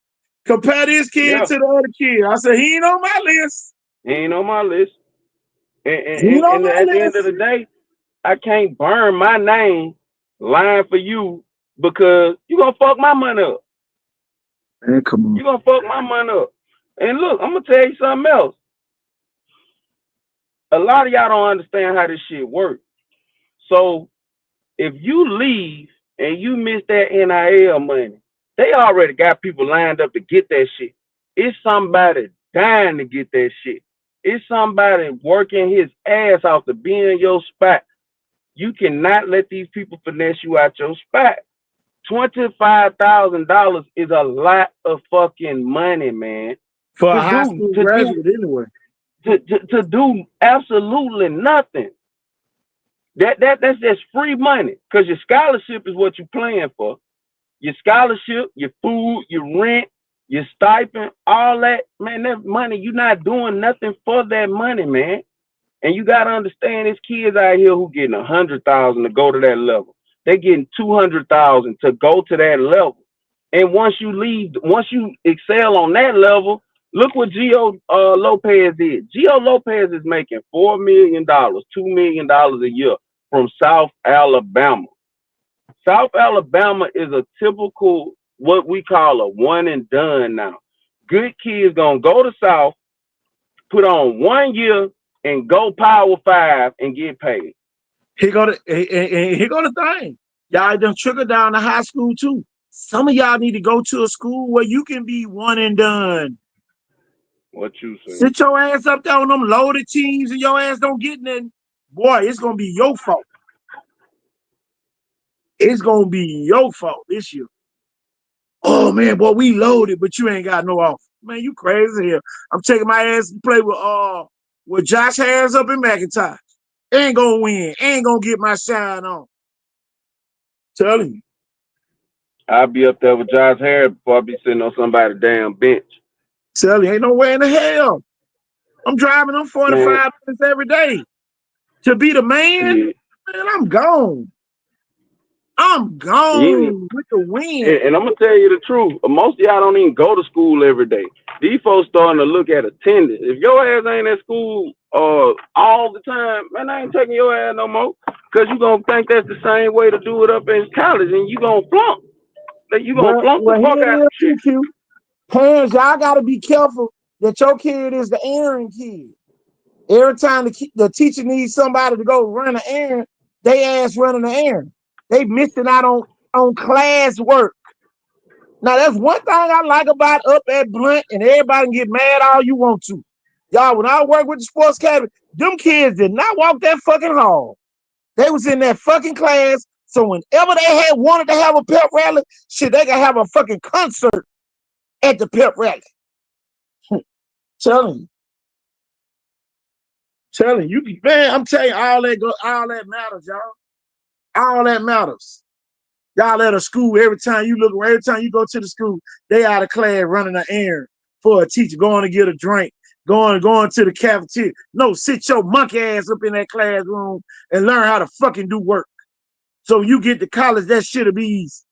this kid Yeah, to the other kid. I said he ain't on my list. he ain't on my list. He ain't on And my at the end of list. the day, I can't burn my name lying for you because you gonna fuck my money up. Man, come on. You gonna fuck my money up. And look, I'm gonna tell you something else. A lot of y'all don't understand how this shit works. So if you leave and you miss that NIL money, they already got people lined up to get that shit. It's somebody dying to get that shit. It's somebody working his ass off to be in your spot. You cannot let these people finesse you out your spot. $25,000 is a lot of fucking money, man. For a To high do school to do graduate anyway. to do absolutely nothing. That's just free money. Cause your scholarship is what you're playing for. Your scholarship, your food, your rent, your stipend, all that, man, that money, you're not doing nothing for that money, man. And you gotta understand, there's kids out here who getting 100,000 to go to that level. They getting 200,000 to go to that level. And once you excel on that level, look what Gio Lopez did. Gio Lopez is making $4 million, $2 million a year from South Alabama. South Alabama is a typical what we call a one and done now. Good kids gonna go to South, put on 1 year, and go Power 5 and get paid. Here go the thing. Y'all done trickle down to high school too. Some of y'all need to go to a school where you can be one and done. What you say? Sit your ass up there on them loaded teams and your ass don't get nothing. Boy, it's gonna be your fault. It's gonna be your fault this year. Oh man, boy, we loaded, but you ain't got no offer. Man, you crazy here. I'm taking my ass to play with Josh Harris up in McIntyre. Ain't gonna win. Ain't gonna get my shine on. Telling you. I'll be up there with Josh Harris before I be sitting on somebody's damn bench. Tell you, ain't no way in the hell. I'm driving them 45 Man, minutes every day. To be the man, shit. man, I'm gone. I'm You, gone with the win. and I'm gonna tell you the truth. Most of y'all don't even go to school every day. These folks starting to look at attendance. If your ass ain't at school all the time, man, I ain't taking your ass no more. Cause you gonna think that's the same way to do it up in college, and you gonna flunk. You gonna flunk the Well, fuck here out it of is shit. too, Q. Parents, y'all gotta be careful that your kid is the errand kid. Every time the teacher needs somebody to go run an errand, they ass running an errand. They missing out on class work. Now, that's one thing I like about up at Blunt, and everybody can get mad all you want to. Y'all, when I work with the sports academy, them kids did not walk that fucking hall. They was in that fucking class, so whenever they had wanted to have a pep rally, shit, they could have a fucking concert at the pep rally. Telling you. Telling you, man, I'm telling you, all that matters, y'all. All that matters. Y'all at a school, every time you go to the school, they out of class running an errand for a teacher, going to get a drink, going to the cafeteria. No, sit your monkey ass up in that classroom and learn how to fucking do work. So you get to college, that shit'll be easy.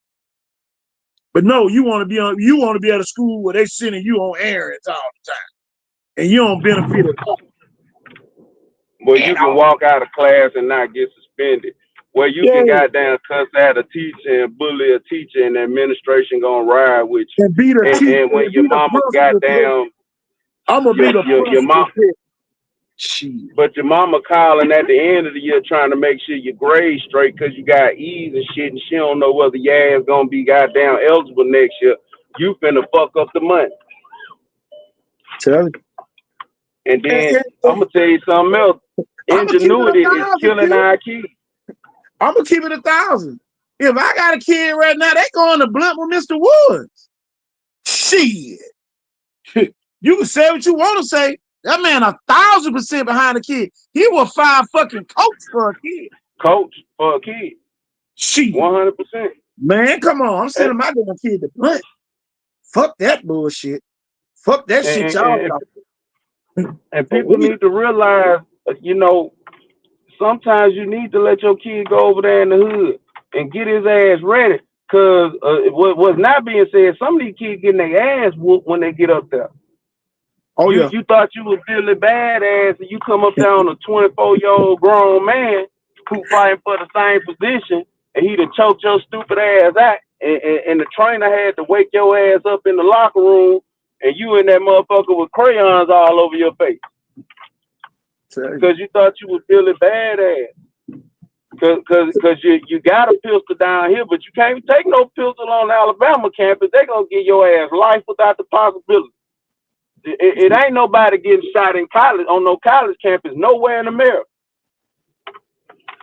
But no, you want to be at a school where they sending you on errands all the time, and you don't benefit at all. Well, you can walk out of class and not get suspended. Where you can goddamn cuss at a teacher and bully a teacher, and the administration gonna ride with you. And beat a teacher. And when your mama goddamn, I'm gonna be the your mom. Shit. But your mama calling at the end of the year trying to make sure your grades straight because you got E's and shit, and she don't know whether your ass gonna be goddamn eligible next year. You finna fuck up the money. Tell me. And then I'm gonna tell you something else. Ingenuity is killing our kids. I'm gonna keep it 1,000. If I got a kid right now, they going to blunt with Mr. Woods. Shit. You can say what you want to say. That man 1,000% behind the kid. He will fire fucking coach for a kid. Coach for a kid. Shit. 100%. Man, come on. I'm sending my damn kid to blunt. Fuck that bullshit. Fuck that shit, y'all. And people need to realize, you know, sometimes you need to let your kid go over there in the hood and get his ass ready. Because what's not being said, some of these kids getting their ass whooped when they get up there. Oh, yeah. You thought you was Billy Badass, and you come up there on a 24-year-old grown man who fighting for the same position, and he done choked your stupid ass out, and the trainer had to wake your ass up in the locker room, and you in that motherfucker with crayons all over your face. Because you thought you was Billy Badass. Because you got a pistol down here, but you can't take no pistol on the Alabama campus. They're going to give your ass life without the possibility. It ain't nobody getting shot in college, on no college campus, nowhere in America.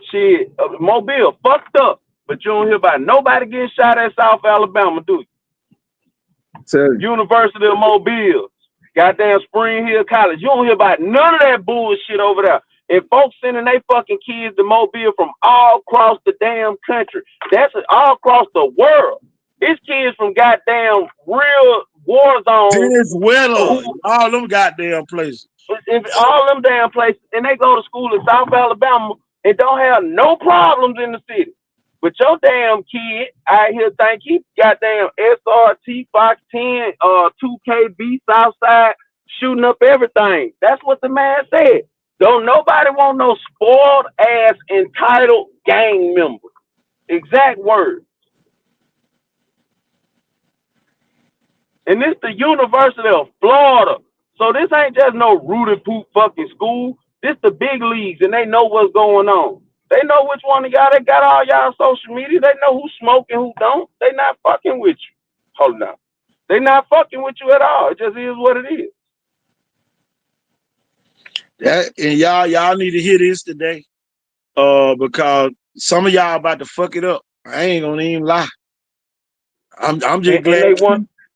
Shit, Mobile fucked up, but you don't hear about nobody getting shot at South Alabama, do you? University of Mobile, goddamn Spring Hill College. You don't hear about none of that bullshit over there. And folks sending their fucking kids to Mobile from all across the damn country. That's all across the world. It's kids from goddamn real war zones. Venezuela, all them goddamn places. All them damn places. And they go to school in South Alabama and don't have no problems in the city. But your damn kid out here think he goddamn SRT, Fox 10, 2KB, Southside, shooting up everything. That's what the man said. Don't nobody want no spoiled ass entitled gang member. Exact words. And this the University of Florida. So this ain't just no rooted poop fucking school. This the big leagues, and they know what's going on. They know which one of y'all, they got all y'all social media. They know who's smoking, who don't. They not fucking with you. Hold on. They not fucking with you at all. It just is what it is. And y'all need to hear this today. Because some of y'all about to fuck it up. I ain't gonna even lie. I'm just glad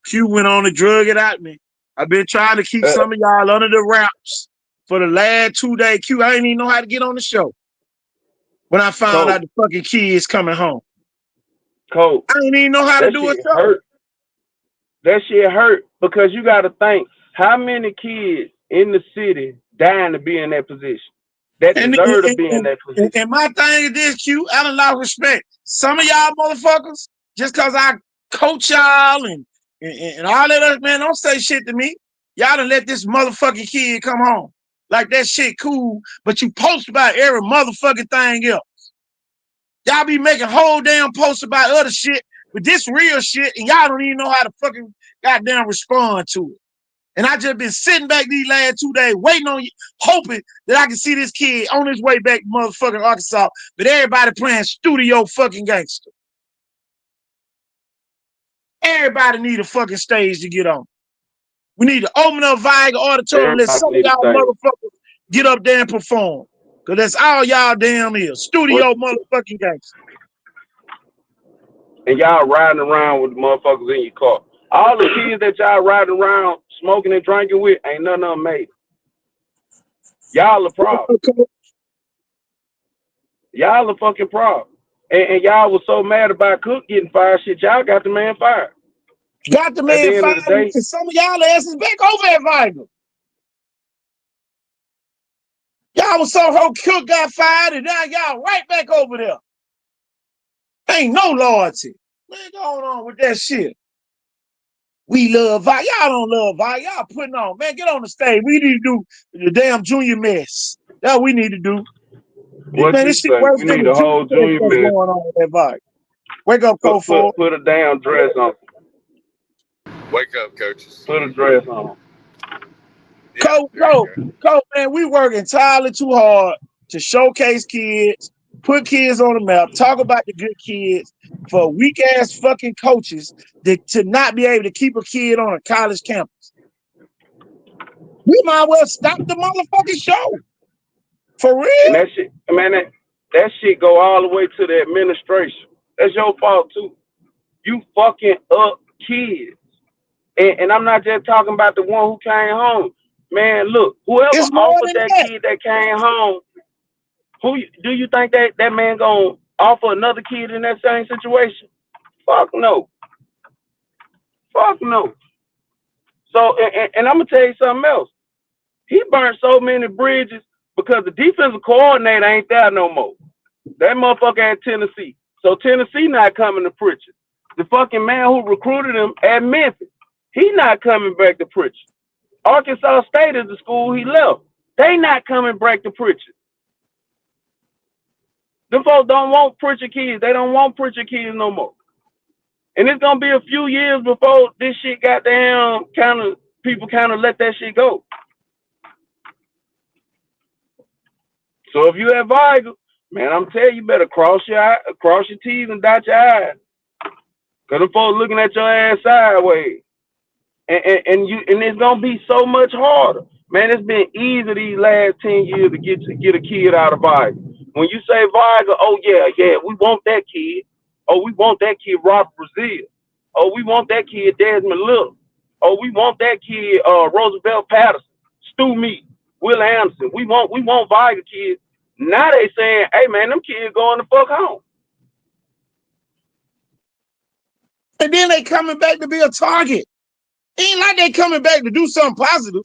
Q went on to drug it out me. I've been trying to keep some of y'all under the wraps for the last 2 days. Q, I ain't even know how to get on the show. When I found out the fucking kids coming home. I didn't even know how to do a show. Hurt. That shit hurt because you got to think how many kids in the city dying to be in that position. That deserve to be in that position. And my thing is this, Q, out of lot of respect. Some of y'all motherfuckers, just because I coach y'all and all that other, man, don't say shit to me. Y'all done let this motherfucking kid come home. Like that shit cool, but you post about every motherfucking thing else. Y'all be making whole damn posts about other shit, but this real shit, and y'all don't even know how to fucking goddamn respond to it. And I just been sitting back these last 2 days waiting on you, hoping that I can see this kid on his way back to motherfucking Arkansas, but everybody playing studio fucking gangster. Everybody need a fucking stage to get on. We need to open up Viagra Auditorium and let some of y'all motherfuckers get up there and perform. Because that's all y'all damn is. Studio motherfucking gangster. And y'all riding around with the motherfuckers in your car. All the kids that y'all riding around smoking and drinking with, ain't none of them made. Y'all a problem. Y'all a fucking problem. And y'all was so mad about Cook getting fired, shit, y'all got the man fired. Got the man fired, and some of y'all asses back over at Viper. Y'all was so whole Cook got fired, and now y'all right back over there. Ain't no loyalty. Man, going on with that shit. We love Vi. Y'all don't love Vi. Y'all putting on. Man, get on the stage. We need to do the damn junior mess. That's what we need to do. What man, you this shit say? worse We than need the a whole junior junior mess mess. going on with that Vi. Wake up, Cole Ford. Put a damn dress on. Wake up, coaches. Put a dress on. Yeah, Cole, man, we work entirely too hard to showcase kids, put kids on the map, talk about the good kids for weak ass fucking coaches to not be able to keep a kid on a college campus. We might well stop the motherfucking show. For real? And that shit, man, that shit go all the way to the administration. That's your fault too. You fucking up kids. And I'm not just talking about the one who came home. Man, look, whoever offered that kid that came home, do you think that man gonna offer another kid in that same situation? Fuck no. Fuck no. So, and I'm gonna tell you something else. He burned so many bridges because the defensive coordinator ain't there no more. That motherfucker at Tennessee. So Tennessee not coming to Pritchard. The fucking man who recruited him at Memphis, he not coming back to Pritchard. Arkansas State is the school he left. They not coming back to Pritchard. Them folks don't want Pritchard kids. They don't want Pritchard kids no more. And it's gonna be a few years before this shit goddamn people let that shit go. So if you at Vigo, man, I'm telling you, better cross your T's and dot your I's. Cause them folks looking at your ass sideways. And it's gonna be so much harder. Man, it's been easy these last 10 years to get a kid out of Vigo. When you say Vigo, oh yeah, we want that kid. Oh, we want that kid Robert Brazil. Oh, we want that kid Desmond Little. Oh, we want that kid Roosevelt Patterson, Stu Mead, Will Anderson. We want Vigo kids. Now they saying, hey man, them kids going the fuck home. And then they coming back to be a target. Ain't like they coming back to do something positive.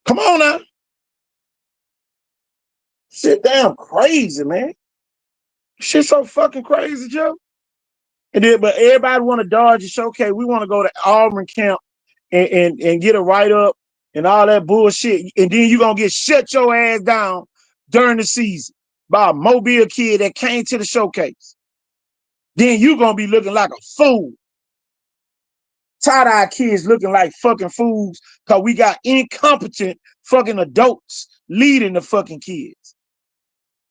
Come on now. Shit damn crazy, man. Shit so fucking crazy, Joe. And then, but everybody want to dodge and showcase. We want to go to Auburn camp and get a write-up and all that bullshit. And then you gonna get shut your ass down during the season by a Mobile kid that came to the showcase. Then you gonna be looking like a fool. Tie-dye kids looking like fucking fools because we got incompetent fucking adults leading the fucking kids.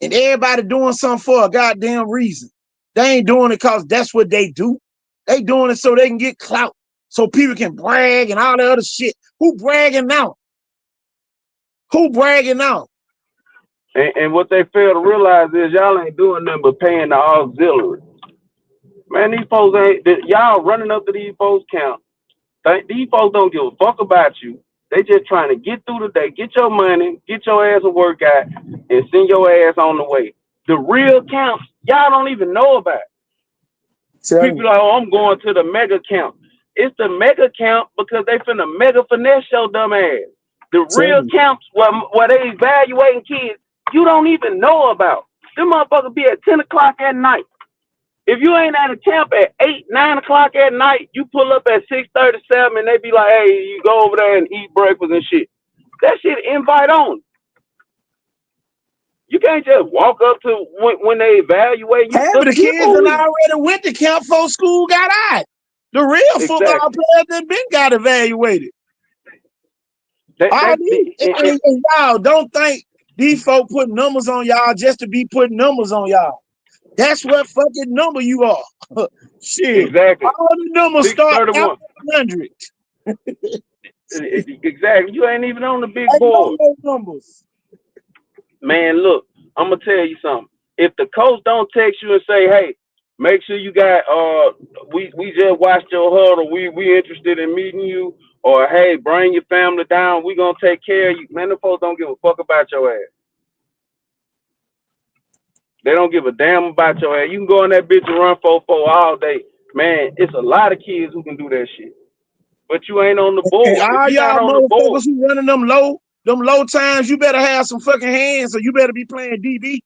And everybody doing something for a goddamn reason. They ain't doing it because that's what they do. They doing it so they can get clout, so people can brag and all that other shit. Who bragging now? Who bragging now? And what they fail to realize is y'all ain't doing nothing but paying the auxiliary. Man, these folks y'all running up to these folks' camp. These folks don't give a fuck about you. They just trying to get through the day, get your money, get your ass a workout, and send your ass on the way. The real camps, y'all don't even know about. People like, oh, I'm going to the mega camp. It's the mega camp because they finna mega finesse your dumb ass. The real camps where they evaluating kids, you don't even know about. Them motherfuckers be at 10 o'clock at night. If you ain't at a camp at 8, 9 o'clock at night, you pull up at 6:37 and they be like, hey, you go over there and eat breakfast and shit. That shit invite on. You can't just walk up to when they evaluate you. Half of the kids that already went to camp before school got out. The real football players that been got evaluated. And y'all don't think these folk put numbers on y'all just to be putting numbers on y'all. That's what fucking number you are. Shit. Exactly. All the numbers start at 100. Exactly. You ain't even on the big board. Numbers. Man, look, I'm gonna tell you something. If the coach don't text you and say, hey, make sure you got we just watched your huddle, we interested in meeting you, or hey, bring your family down, we gonna take care of you. Man, the folks don't give a fuck about your ass. They don't give a damn about your ass. You can go in that bitch and run 4-4 all day. Man, it's a lot of kids who can do that shit. But you ain't on the And board. If all you're not y'all on the board, motherfuckers who running them low times, you better have some fucking hands, or you better be playing DB.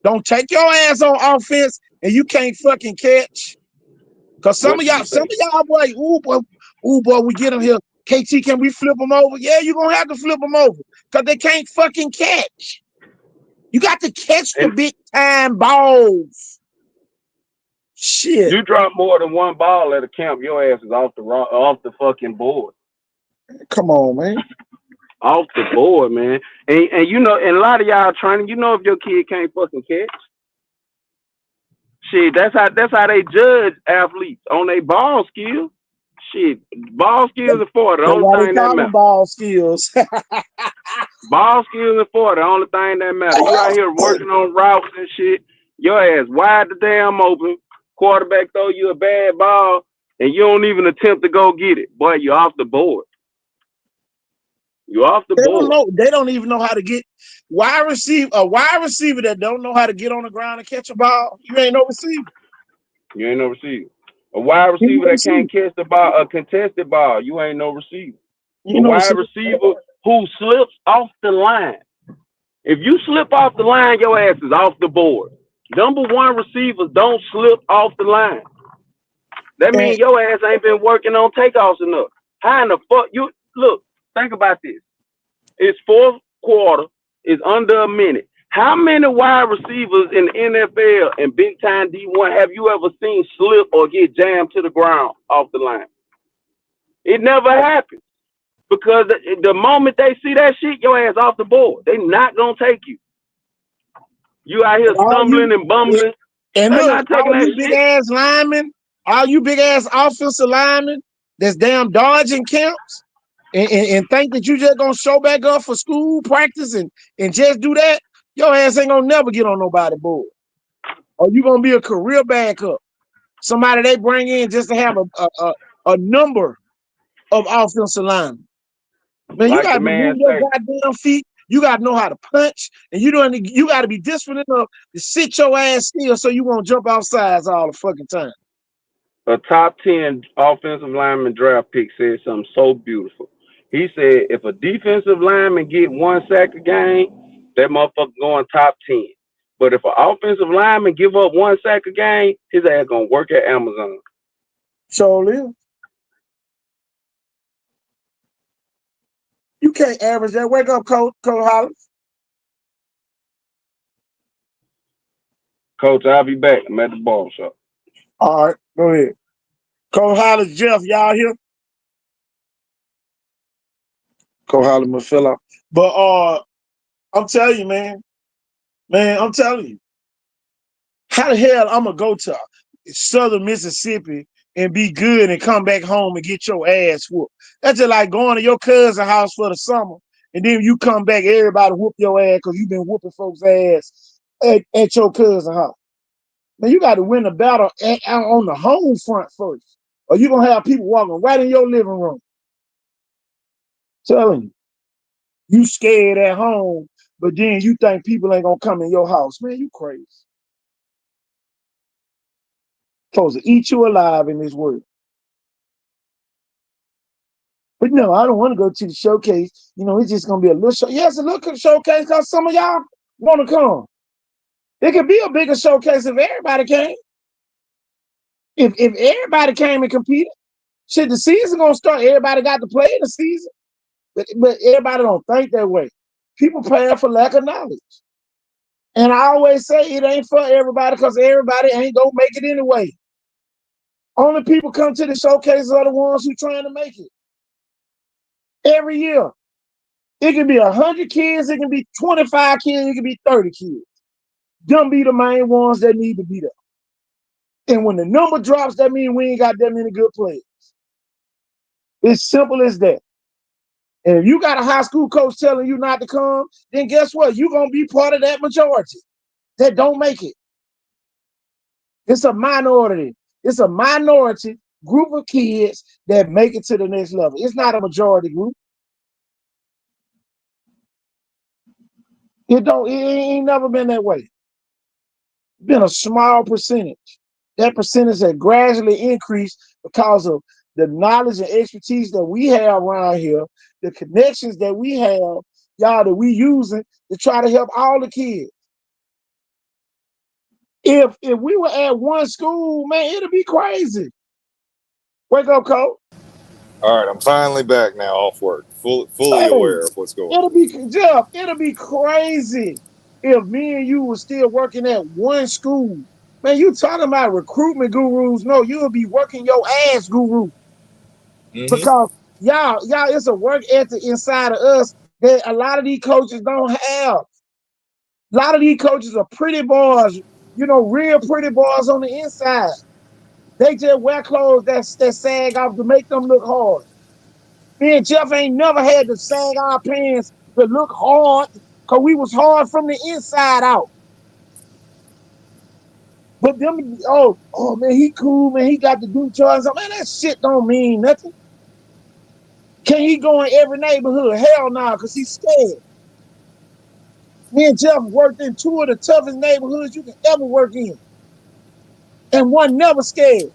Don't take your ass on offense and you can't fucking catch. Cause some what of did you say? y'all boy, ooh boy, we get them here. KT, can we flip them over? Yeah, you're gonna have to flip them over because they can't fucking catch. You got to catch the And big time balls. Shit. you drop more than one ball at a camp, your ass is off the fucking board. Come on, man. Off the board, man. And you know, and a lot of y'all training, you know if your kid can't fucking catch. Shit, that's how they judge athletes on their ball skills. Shit, ball skills are 40. The That's only why they thing that call them matters. ball skills. Ball skills are 40. The only thing that matters. You out here working on routes and shit. Your ass wide the damn open. Quarterback throw you a bad ball, and you don't even attempt to go get it. Boy, you're off the board. You're off the They don't board. know. They don't even know how to get a wide receiver that don't know how to get on the ground and catch a ball. You ain't no receiver. You ain't no receiver. A wide You ain't receiver no that receiver. can't catch the ball, a contested ball, you ain't no receiver. You A ain't no wide receiver. receiver who slips off the line. If you slip off the line, your ass is off the board. Number one receivers don't slip off the line. That And means your ass ain't been working on takeoffs enough. How in the fuck you look? Think about this. It's fourth quarter. It's under a minute. How many wide receivers in the NFL and big time D1 have you ever seen slip or get jammed to the ground off the line? It never happens because the moment they see that shit, your ass off the board. They not gonna take you. You out here all stumbling you and bumbling. and They're look, not taking all that you big shit. ass linemen, all you big ass offensive linemen that's damn dodging camps and think that you just gonna show back up for school practice and just do that, your ass ain't gonna never get on nobody board. Or you gonna be a career backup. Somebody they bring in just to have a number of offensive linemen. Man, you Like the gotta be man moving your say, goddamn feet. You gotta know how to punch, and you gotta be disciplined enough to sit your ass still so you won't jump off sides all the fucking time. a top 10 offensive lineman draft pick said something so beautiful. He said, if a defensive lineman get 1 sack a game, that motherfucker going top 10. But if an offensive lineman give up 1 sack a game, his ass gonna work at Amazon. So live. You can't average that. Wake up, Coach Hollis. Coach, I'll be back. I'm at the ball shop. All right, go ahead. Coach Hollis, Jeff, y'all here? Coach Hollis must fill out. But I'm telling you, man, I'm telling you. How the hell I'm gonna go to Southern Mississippi and be good and come back home and get your ass whooped? That's just like going to your cousin's house for the summer and then you come back, everybody whoop your ass because you've been whooping folks' ass at your cousin's house. Man, you got to win the battle out on the home front first, or you're gonna have people walking right in your living room. Telling you scared at home, but then you think people ain't gonna come in your house. Man, you crazy. Supposed to eat you alive in this world. But no, I don't want to go to the showcase. You know, it's just gonna be a little show. Yes, a little showcase because some of y'all want to come. It could be a bigger showcase if everybody came. If everybody came and competed, shit, the season gonna start. Everybody got to play in the season, but everybody don't think that way. People paying for lack of knowledge. And I always say it ain't for everybody because everybody ain't gonna make it anyway. Only people come to the showcases are the ones who trying to make it. Every year. It can be 100 kids, it can be 25 kids, it can be 30 kids. Them be the main ones that need to be there. And when the number drops, that means we ain't got that many good players. It's simple as that. And if you got a high school coach telling you not to come, then guess what? You're going to be part of that majority that don't make it. It's a minority. It's a minority group of kids that make it to the next level. It's not a majority group. It ain't never been that way. been a small percentage. That percentage has gradually increased because of the knowledge and expertise that we have around here, the connections that we have, y'all, that we using to try to help all the kids. If we were at one school, man, it'd be crazy. Wake up, coach. All right, I'm finally back now off work, fully Hey, aware of what's going on. Jeff, it'll be crazy if me and you were still working at one school. Man, you talking about recruitment gurus? No, you'll be working your ass, guru. Because y'all, it's a work ethic inside of us that a lot of these coaches don't have. A lot of these coaches are pretty boys, real pretty boys on the inside. They just wear clothes that sag off to make them look hard. Me and Jeff ain't never had to sag our pants to look hard because we was hard from the inside out. But them, oh man, he cool, man. He got the do charge. Man, that shit don't mean nothing. Can he go in every neighborhood? Hell no, because he's scared. Me and Jeff worked in two of the toughest neighborhoods you can ever work in. And one never scared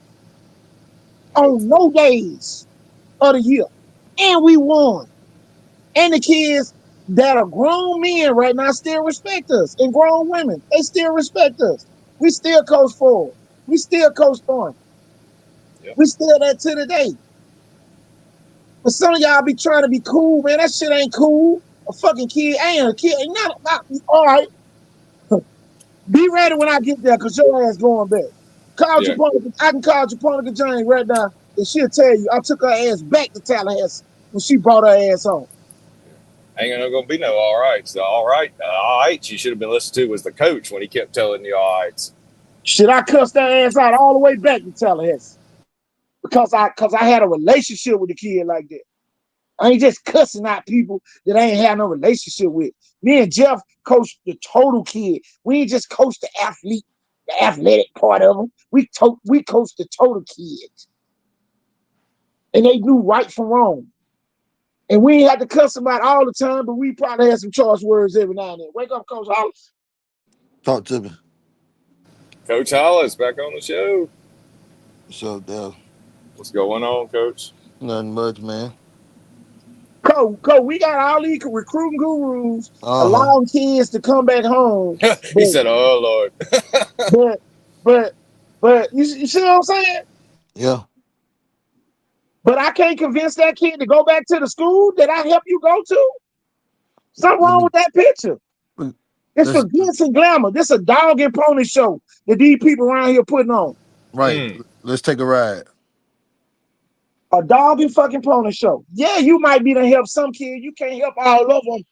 on no days of the year. And we won. And the kids that are grown men right now still respect us. And grown women, they still respect us. We still coach forward. We still coach on. Yep. We still that to the day. But some of y'all be trying to be cool, man. That shit ain't cool. A fucking kid ain't a kid. Ain't not all right. Be ready when I get there, because your ass going back. Yeah. I can call Japonica Jane right now, and she'll tell you I took her ass back to Tallahassee when she brought her ass home. Ain't gonna be no all right. So all right you should have been listened to was the coach when he kept telling you all rights. Shit, I cussed that ass out all the way back to Tallahassee. Because I had a relationship with the kid like that. I ain't just cussing out people that I ain't had no relationship with. Me and Jeff coached the total kid. We ain't just coached the athlete, the athletic part of them. We coached the total kids. And they knew right from wrong. And we ain't had to cuss them out all the time, but we probably had some choice words every now and then. Wake up, Coach Hollis. Talk to me. Coach Hollis back on the show. So, What's going on, Coach? nothing much, man. Coach, we got all these recruiting gurus Uh-huh. allowing kids to come back home. He said, "Oh Lord." but you see what I'm saying? Yeah. But I can't convince that kid to go back to the school that I helped you go to. Something wrong with that picture. It's for glitz and glamour. This is a dog and pony show that these people around here putting on. Right. Let's take a ride. A dog and fucking pony show. Yeah, you might be to help some kid. You can't help all of them.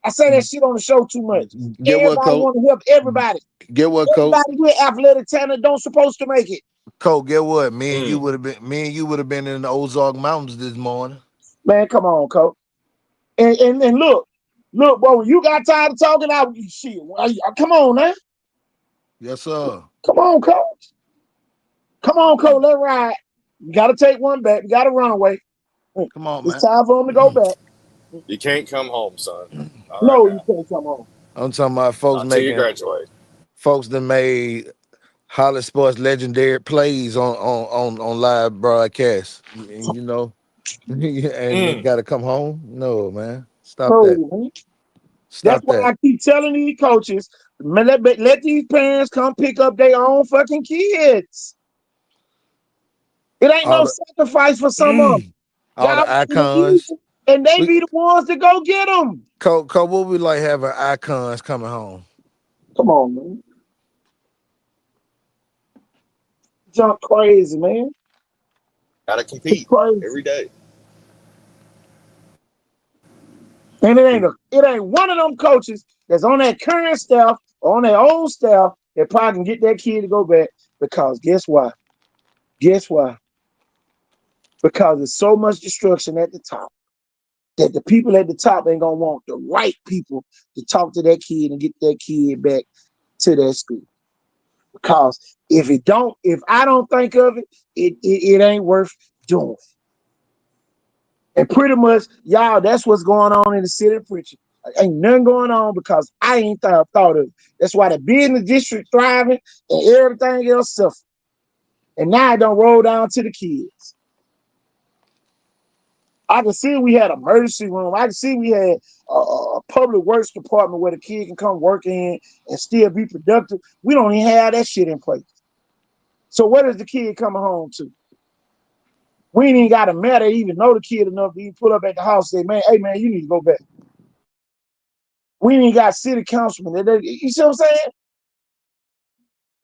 I say that shit on the show too much. Get what, Everybody Coach? want to help everybody. Get what, Coach? Everybody with athletic talent don't supposed to make it. Coach, get what? Me and you would have been in the Ozark Mountains this morning. Man, come on, Coach. And look, boy, when you got tired of talking out shit, come on now. Yes, sir. Come on, Coach. Come on, Coach. Let's ride. You got to take one back. You got to run away. Come on, it's man. time for him to go back. You can't come home, son. No, you can't come home. I'm talking about folks until you graduate. Folks that made Hollis Sports legendary plays on live broadcasts. And, and they got to come home. No, man. Stop that. Man. Stop That's why I keep telling these coaches, let these parents come pick up their own fucking kids. It ain't no sacrifice for some of them. All the icons. And they be the ones that go get them. Coach, what we like having icons coming home? Come on, man. Junk crazy, man. Gotta compete every day. And it ain't one of them coaches that's on that current staff or on their old staff that probably can get that kid to go back, because guess why? Guess why? Because there's so much destruction at the top that the people at the top ain't gonna want the right people to talk to that kid and get that kid back to that school. Because if I don't think of it, it ain't worth doing. And pretty much, y'all, that's what's going on in the city of preaching. Ain't nothing going on because I ain't thought of it. That's why the business district thriving and everything else suffering. And now it don't roll down to the kids. I can see we had an emergency room. I can see we had a public works department where the kid can come work in and still be productive. We don't even have that shit in place. So what is the kid coming home to? We ain't even got a matter even know the kid enough to even pull up at the house and say, man, hey man, you need to go back. We ain't got city councilmen. You see what I'm saying?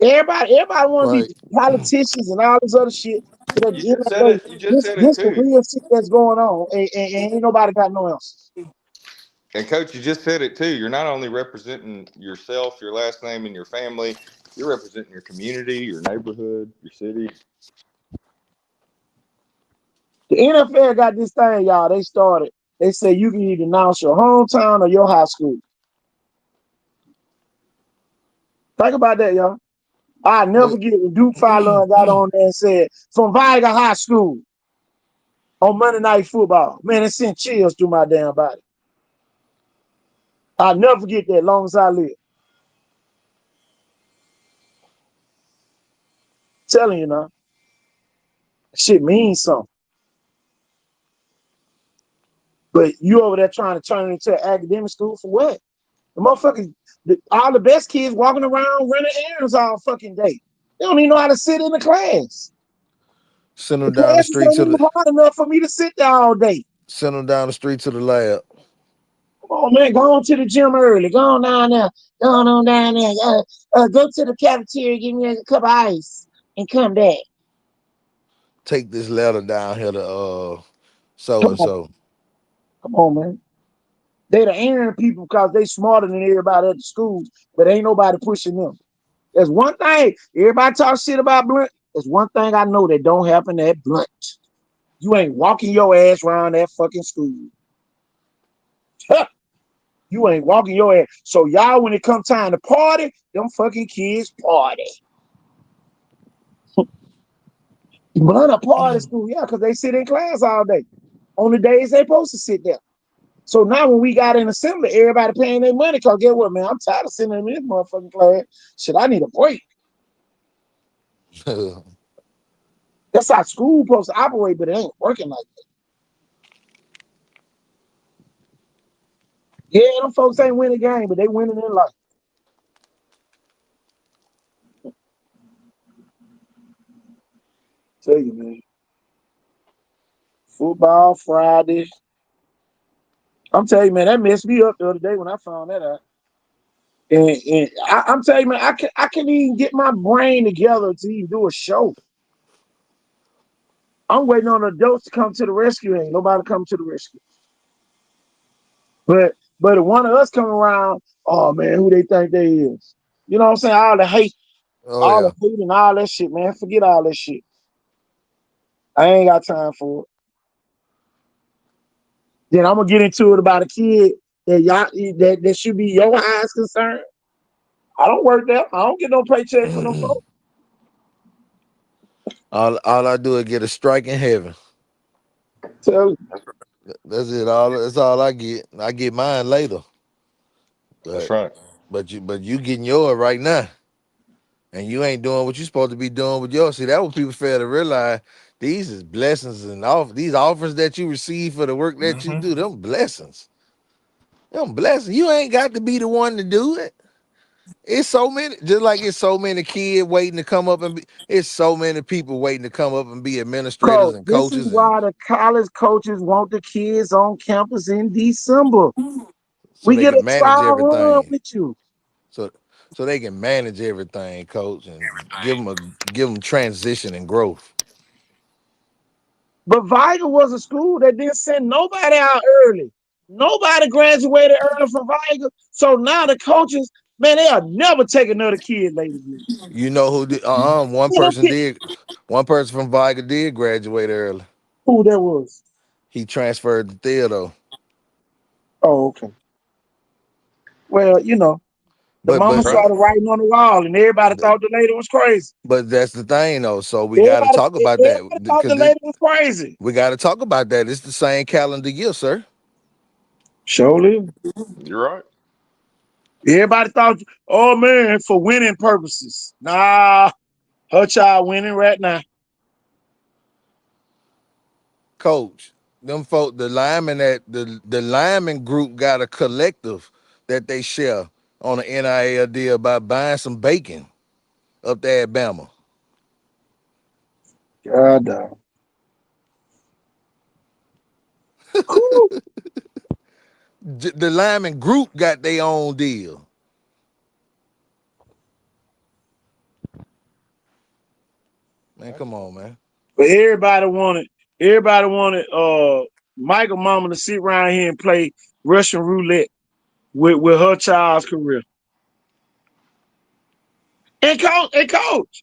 Everybody want to be Right. politicians and all this other shit. But at You the end just of said the day, it. You just said it this the too. real shit that's going on, and ain't nobody got no answers. And coach, you just said it too. You're not only representing yourself, your last name, and your family. You're representing your community, your neighborhood, your city. The NFL got this thing, y'all. They started. They say you can either announce your hometown or your high school. Think about that, y'all. I never But forget when Duke Fallon got on there and said, from Viga High School on Monday Night Football. Man, it sent chills through my damn body. I'll never forget that long as I live. Telling you now, shit means something. But you over there trying to turn it into an academic school for what? The motherfuckers, all the best kids walking around running errands all fucking day. They don't even know how to sit in the class. send The them down the classes street ain't to even the hard enough for me to sit there all day. send them down the street to the lab. Come on, man, go on to the gym early. Go on down there. Go on down there. Go to the cafeteria, give me a cup of ice, and come back. Take this letter down here to so Come and on, so. come on, man. They the errand people because they smarter than everybody at the school, but ain't nobody pushing them. There's one thing. Everybody talk shit about Blunt. There's one thing I know that don't happen at Blunt. You ain't walking your ass around that fucking school. You ain't walking your ass. So y'all, when it come time to party, them fucking kids party. Blunt a party school, yeah, because they sit in class all day. On the days they supposed to sit there. So now when we got in assembly, everybody paying their money, because get what, man? I'm tired of sitting in this motherfucking class. Shit, I need a break. That's how school supposed to operate, but it ain't working like that. Yeah, them folks ain't winning the game, but they winning in life. Tell you, man. Football Friday. I'm telling you, man, that messed me up the other day when I found that out. And I'm telling you, man, I can't even get my brain together to even do a show. I'm waiting on adults to come to the rescue. Ain't nobody come to the rescue. But if one of us come around, oh man, who they think they is? You know what I'm saying? Oh All yeah. the hate and all that shit, man. Forget all that shit. I ain't got time for it. Then I'm gonna get into it about a kid that y'all that should be your highest concern. I don't work there. I don't get no paycheck for no folks. all I do is get a strike in heaven. Tell you. That's it. That's all I get. I get mine later. That's But right. but you getting yours right now. And you ain't doing what you supposed to be doing with yours. See, that what people fail to realize. These is blessings and these offers that you receive for the work that you do, them blessings. Them blessings. You ain't got to be the one to do it. It's so many, just like it's so many kids waiting to come up and be, it's so many people waiting to come up and be administrators Coach, and this is coaches, and why the college coaches want the kids on campus in December. so We they get can a manage trial run everything. with you. So so they can manage everything, coach, and give them transition and growth. But Viga was a school that didn't send nobody out early. Nobody graduated early from Viga. So now the coaches, man, they'll never take another kid later. You know who did? One person did. One person from Viga did graduate early. Who that was? He transferred to Theodore. Oh, okay. Well, you know, the But mama but saw the writing on the wall, and everybody thought the lady was crazy. but that's the thing though. So we got to Everybody, talk about that everybody thought because the lady was crazy. we got to talk about that. It's the same calendar year, sir. Surely. You're right. Everybody thought, oh man, for winning purposes. Nah, her child winning right now. Coach, them folk, the lineman at the lineman group got a collective that they share on an NIL deal by buying some bacon up there at Bama. God damn. The lineman group got their own deal. Man, come on, man. But everybody wanted Michael Mama to sit around here and play Russian roulette with her child's career. And coach,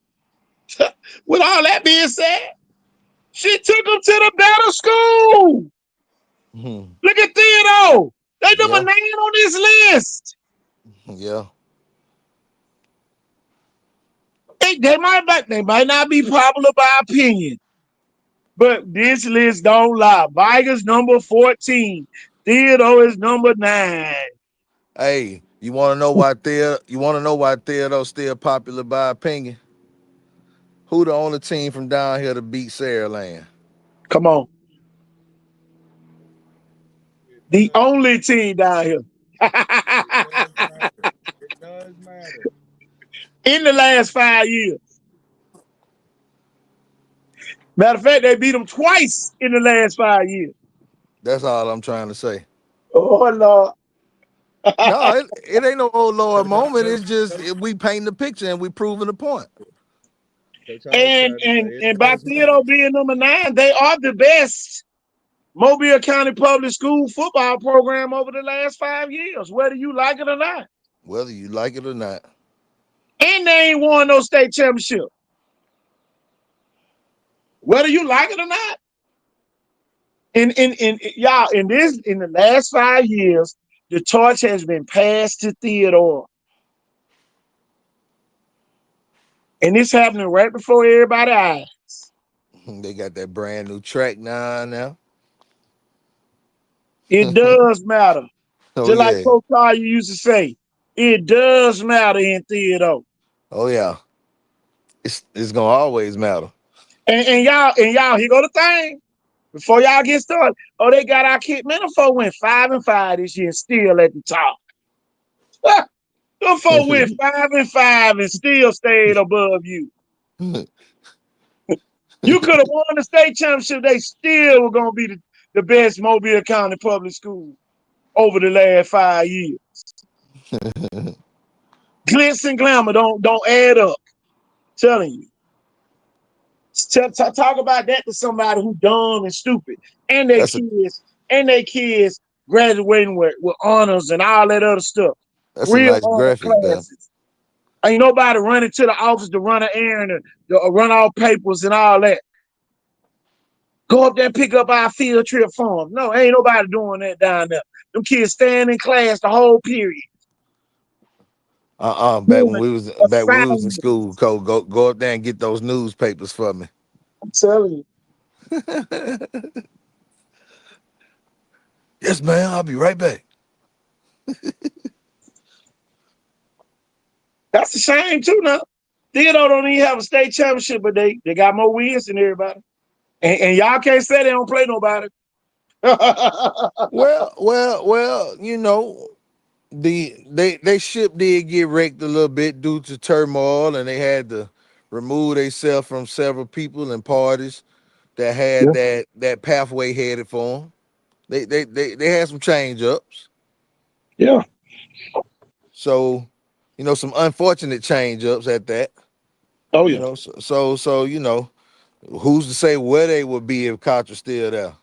with all that being said, she took him to the better school. Mhm. Look at Theodore. They number Yeah, 9 on this list. yeah. They might not be popular by opinion, but this list don't lie. Viger's number 14. Theodore is number 9. Hey, you want to know why Theodore's still popular by opinion? Who the only team from down here to beat Saraland? Come on. The only team down here. It does matter. In the last 5 years. Matter of fact, they beat them twice in the last 5 years. That's all I'm trying to say. Oh, Lord. No, it ain't no old Lord moment. It's just we painting the picture and we proving the point. Coach Hall and trying to say and it and by does Theodore matter. being number 9, they are the best Mobile County Public School football program over the last 5 years, whether you like it or not. Whether you like it or not. And they ain't won no state championship, whether you like it or not. And y'all, in the last 5 years, the torch has been passed to Theodore. And it's happening right before everybody's eyes. They got that brand new track now. It does matter. Oh Just like yeah. Coach Carr used to say, it does matter in Theodore. Oh yeah. It's gonna always matter. And y'all, here go the thing. Before y'all get started, they got our kid. Man, them folk went 5-5 this year, still at the top. Them folk went 5-5 and still stayed above you. You could have won the state championship. They still were gonna be the best Mobile County public school over the last 5 years. Glitz and glamour don't add up. I'm telling you. Talk about that to somebody who dumb and stupid, and That's they kids graduating with honors and all that other stuff. a Real nice honor graphic there. classes. Ain't nobody running to the office to run an errand or run all papers and all that. Go up there and pick up our field trip form. No, ain't nobody doing that down there. Them kids stand in class the whole period. Back when Doing we was in assignments. school, Cole, go up there and get those newspapers for me. I'm telling you. Yes, man, I'll be right back. That's a shame too now. Theodore don't even have a state championship, but they got more wins than everybody. And y'all can't say they don't play nobody. Well, they ship did get wrecked a little bit due to turmoil, and they had to remove themselves from several people and parties that had Yeah. that pathway headed for them. They had some change ups. Yeah. So, some unfortunate change ups at that. Oh yeah. So who's to say where they would be if Contra still there?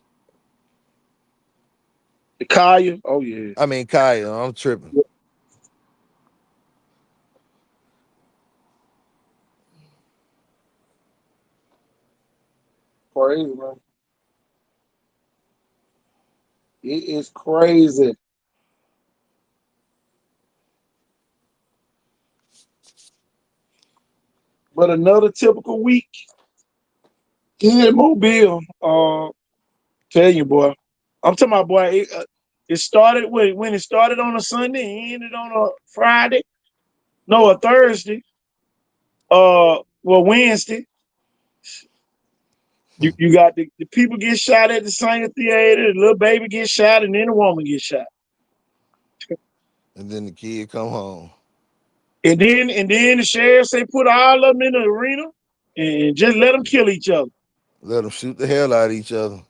The Kaya. Oh yeah. I mean, Kaya, I'm tripping. Crazy, man. It is crazy. But another typical week in Mobile. Tell you, boy. I'm talking about, boy. It started when it started on a Sunday and ended on a Friday. No, a Thursday. Well, Wednesday. You got the people get shot at the Singer Theater, the little baby gets shot, and then the woman gets shot. And then the kid come home. And then the sheriff say put all of them in the arena and just let them kill each other. Let them shoot the hell out of each other.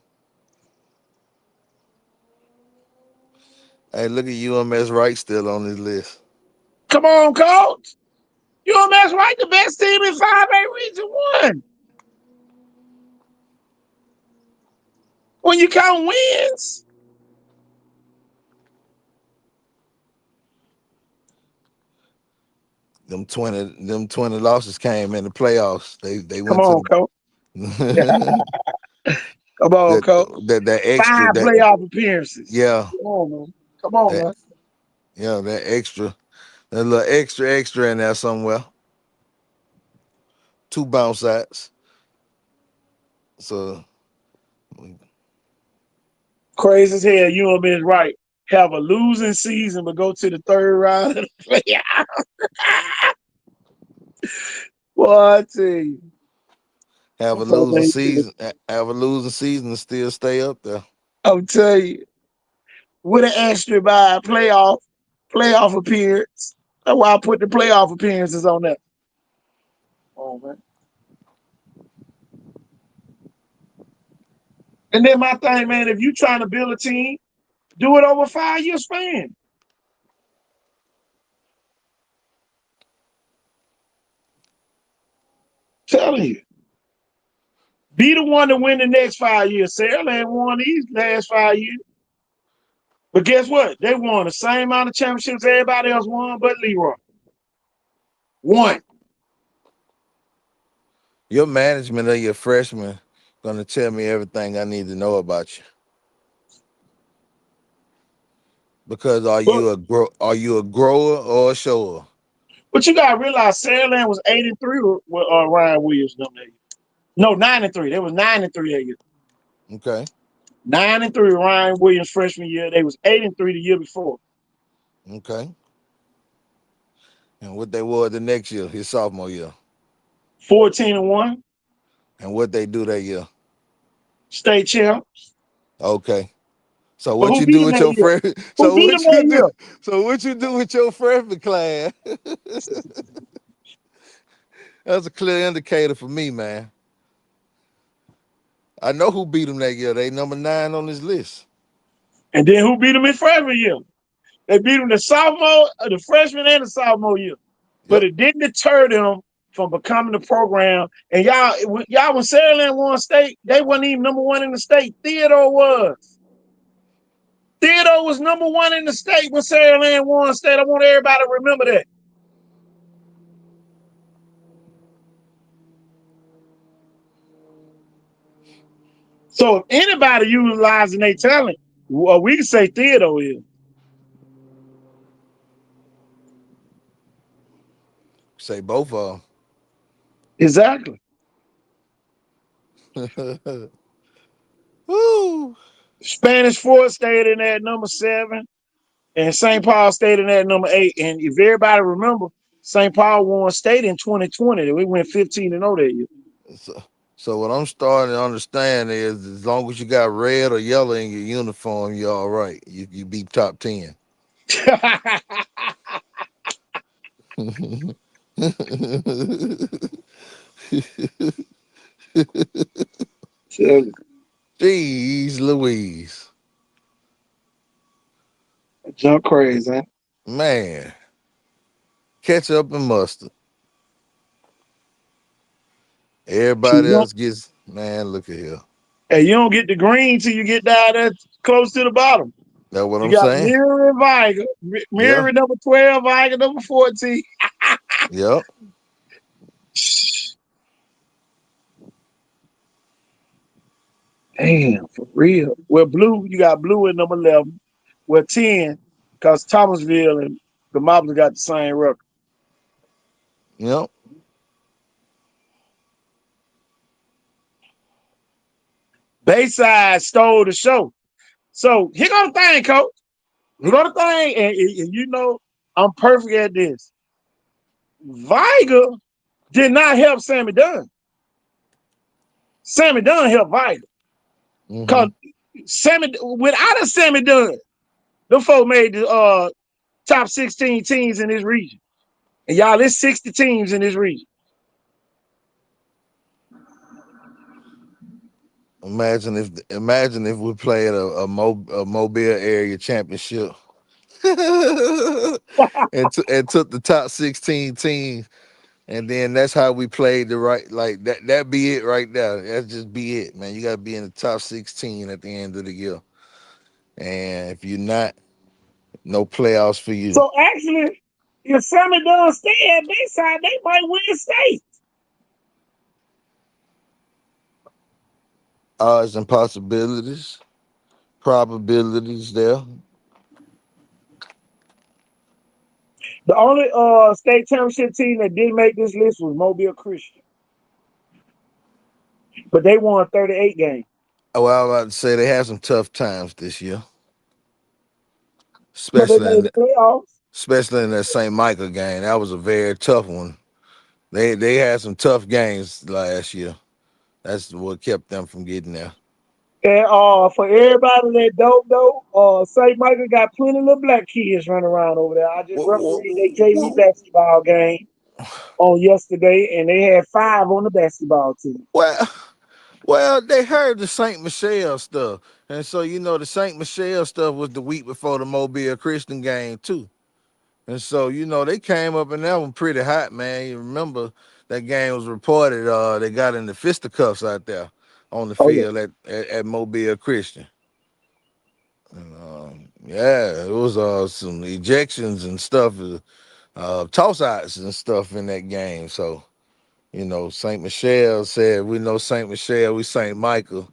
Hey, look at UMS Wright still on this list. Come on, coach. UMS right, the best team in 5A Region 1. When you count wins. Them 20 losses came in the playoffs. They Come went to on, coach. the Come on, coach. that extra 5 that playoff appearances. yeah Come on, man. Come on, that man. yeah that extra that little extra in there somewhere. 2 bounce outs. So Crazy as hell. UMS right. Have a losing season, but go to the third round of the playoff. Boy, I tell you. have a losing season. Have a losing season and still stay up there. I'm telling you. With an extra by playoff appearance. That's why I put the playoff appearances on there. Oh man. And then my thing, man, if you trying to build a team, do it over 5 year span. Telling you. Be the one to win the next 5 years. Sarah ain't won these last 5 years. But guess what? They won the same amount of championships everybody else won, but Leroy. One. Your management of your freshmen gonna tell me everything I need to know about you. Because are you a grower or a shower? But you gotta realize Saraland was 8-3 with Ryan Williams that year. No, 9-3. They was 9-3 that year. Okay. 9-3 Ryan Williams freshman year. They was 8-3 the year before. Okay. And what they were the next year, his sophomore year. 14-1. And what they do that year. State champs. Okay. So But what who you beat do them with that your year? freshman? Who beat them that year? So what you do with your freshman class? That's a clear indicator for me, man. I know who beat them that year. They number 9 on this list. And then who beat them in freshman year? They beat them the sophomore, the freshman and the sophomore year. But Yep. it didn't deter them from becoming the program. And y'all, when Saraland won state, they wasn't even number 1 in the state. Theodore was. Theodore was number 1 in the state when Saraland won state. I want everybody to remember that. So if anybody utilizing their talent, well, we can say Theodore is. Say both of Exactly. them. Woo. Spanish Fort stayed in at number 7, and St. Paul stayed in at number 8. And if everybody remember, St. Paul won state in 2020. We went 15-0 that year. So what I'm starting to understand is as long as you got red or yellow in your uniform, you're all right. You beat top 10. Jeez Louise. Jump crazy, huh? Man. Ketchup and mustard. Everybody else gets, man, look at here. Hey, you don't get the green till you get down there close to the bottom. That's what You I'm got saying. Mirror and Viger. Mirror number 12, Viger number 14. Yep. Damn, for real. Well, blue, you got blue at number 11. Well, 10, because Thomasville and the Moblins got the same record. Yep. Bayside stole the show. So here goes the thing, coach. You know the thing, and you know I'm perfect at this. Viger did not help Sammy Dunn. Sammy Dunn helped Viger. Cause without a Sammy Dunn, them folk made the top 16 teams in this region. And y'all, there's 60 teams in this region. Imagine if we played a Mobile area championship and took the top 16 teams, and then that's how we played the right, like that be it right there. That's just be it, man. You gotta be in the top 16 at the end of the year. And if you're not, no playoffs for you. So actually, if Sammy Dunn stay at their side, they might win state. Odds and possibilities, probabilities there. The only state championship team that didn't make this list was Mobile Christian. But they won 38 games. Oh, well, I was about to say they had some tough times this year, But they made the playoffs. especially in that St. Michael game. That was a very tough one. They had some tough games last year. That's what kept them from getting there. And for everybody that don't know, St. Michael got plenty of little black kids running around over there. I just refereed their JV basketball game on yesterday, and they had 5 on the basketball team. Well, they heard the St. Michelle stuff. And so, the St. Michelle stuff was the week before the Mobile Christian game, too. And so, they came up in that one pretty hot, man. You remember that game was reported, they got in the fisticuffs out there on the Oh, yeah. field at Mobile Christian. And, yeah, it was some ejections and stuff, toss-outs and stuff in that game. So, St. Michelle said, we know St. Michelle, we St. Michael.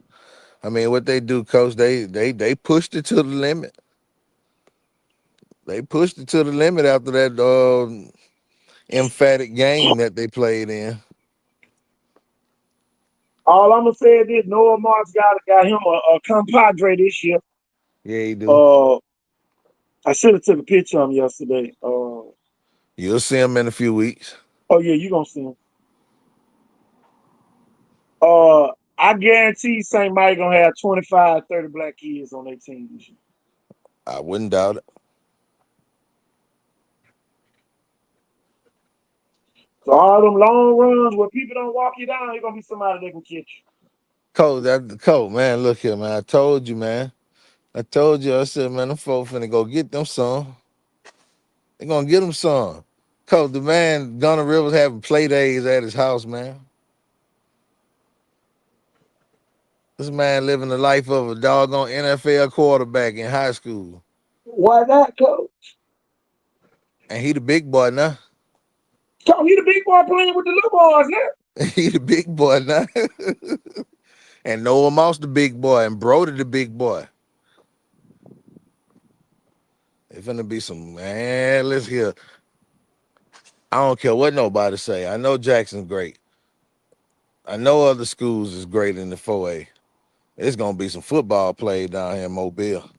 I mean, what they do, coach, they pushed it to the limit. They pushed it to the limit after that emphatic game that they played in. All I'm gonna say is this: Noah Marks got him a compadre this year. Yeah, he do. I should have took a picture of him yesterday. You'll see him in a few weeks. Oh yeah, you gonna see him. I guarantee St. Mike gonna have 25, 30 black kids on their team this year. I wouldn't doubt it. So all them long runs where people don't walk you down, you're gonna be somebody that can catch you. Coach, man, look here, man. I told you, man. I told you, I said, man, them folks finna go get them some. They gonna get them some. Coach, the man, Gunner Rivers having play days at his house, man. This man living the life of a doggone NFL quarterback in high school. Why not, Coach? And he the big boy now. Coach, he the big boy playing with the little boys now. He the big boy now. And Noah Moss the big boy and Brody the big boy. It's finna be some, man, let's hear. I don't care what nobody say. I know Jackson's great. I know other schools is great in the 4A. It's gonna be some football played down here in Mobile,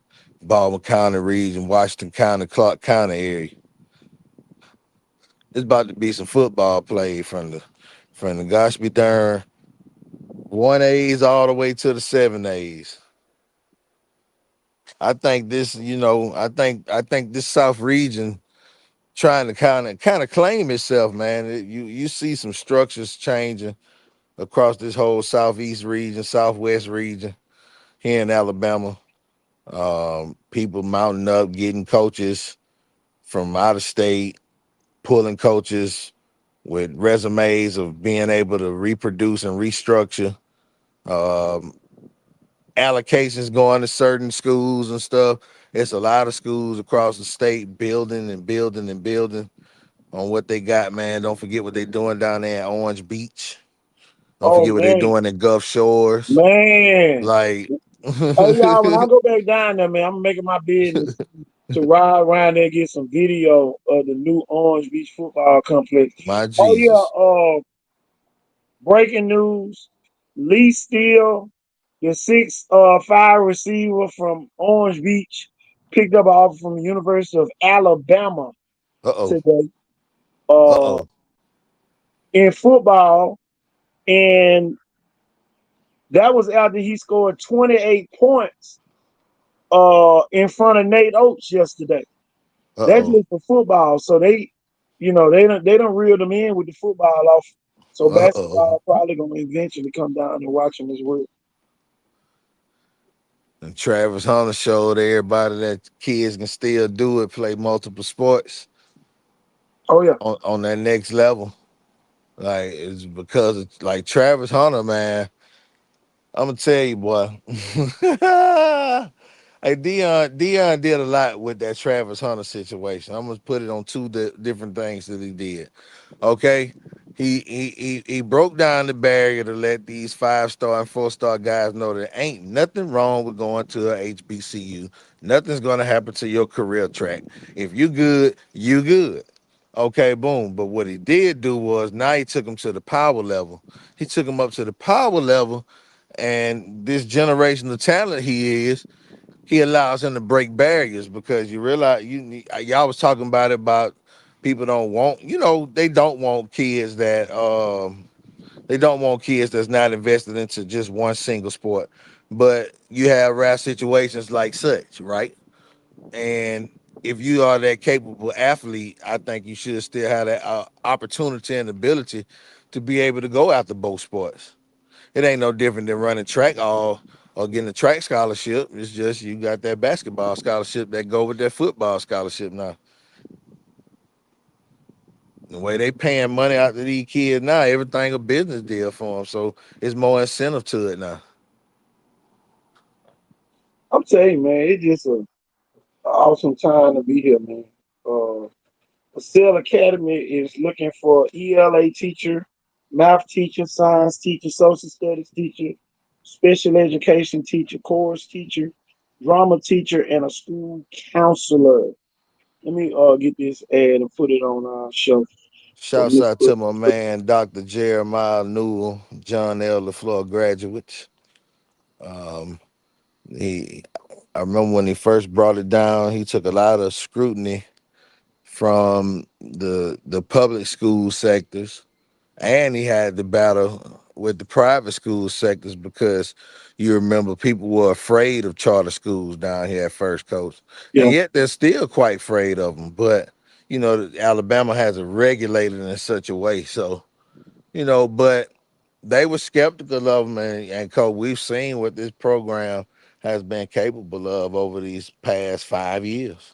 Baldwin County region, Washington County, Clark County area. It's about to be some football played from the gosh be darn 1As all the way to the 7As. I think this, I think this South region trying to kind of claim itself, man. You see some structures changing across this whole Southeast region, Southwest region here in Alabama. People mounting up, getting coaches from out of state, pulling coaches with resumes of being able to reproduce and restructure. Allocations going to certain schools and stuff. It's a lot of schools across the state building and building and building on what they got, man. Don't forget what they're doing down there at Orange Beach. Don't Oh forget what they're man, doing in Gulf Shores. man. Like, Hey y'all, when I go back down there, man, I'm making my business to ride around there and get some video of the new Orange Beach football complex. my Oh Jesus. yeah, breaking news: Lee Steele, the 6'5" receiver from Orange Beach, picked up an offer from the University of Alabama Uh-oh. today uh, Uh-oh. in football, and that was after he scored 28 points in front of Nate Oates yesterday. That's Uh-oh. just for football. So they don't reel them in with the football off. So Uh-oh. basketball probably gonna eventually come down and watch them as well. And Travis Hunter showed everybody that kids can still do it, play multiple sports Oh yeah. on that next level. Like it's because it's like Travis Hunter, man. I'm gonna tell you, boy. Hey, Dion did a lot with that Travis Hunter situation. I'm gonna put it on two different things that he did. Okay, he broke down the barrier to let these 5-star and 4-star guys know that ain't nothing wrong with going to a HBCU. Nothing's gonna happen to your career track. If you good, you good. Okay, boom. But what he did do was now he took him to the power level. He took him up to the power level, and this generational talent he allows him to break barriers because you realize y'all was talking about people don't want they don't want kids that they don't want kids that's not invested into just one single sport, but you have rare situations like such, right? And if you are that capable athlete, I think you should still have that opportunity and ability to be able to go after both sports. It ain't no different than running track or getting a track scholarship. It's just you got that basketball scholarship that go with that football scholarship now. The way they paying money out to these kids now, everything a business deal for them. So it's more incentive to it now. I'm telling you, man, it's just a awesome time to be here, man. Excel Academy is looking for ELA teacher, math teacher, science teacher, social studies teacher, special education teacher, course teacher, drama teacher, and a school counselor. Let me get this ad and put it on our show. So Shouts out Mr. to my man, Dr. Jeremiah Newell, John L. LaFleur graduates. Um, he, I remember when he first brought it down, he took a lot of scrutiny from the public school sectors, and he had to battle with the private school sectors because you remember people were afraid of charter schools down here at first, coach, and Yeah. yet they're still quite afraid of them. But Alabama has it regulated in such a way, so but they were skeptical of them, and coach, we've seen what this program has been capable of over these past 5 years.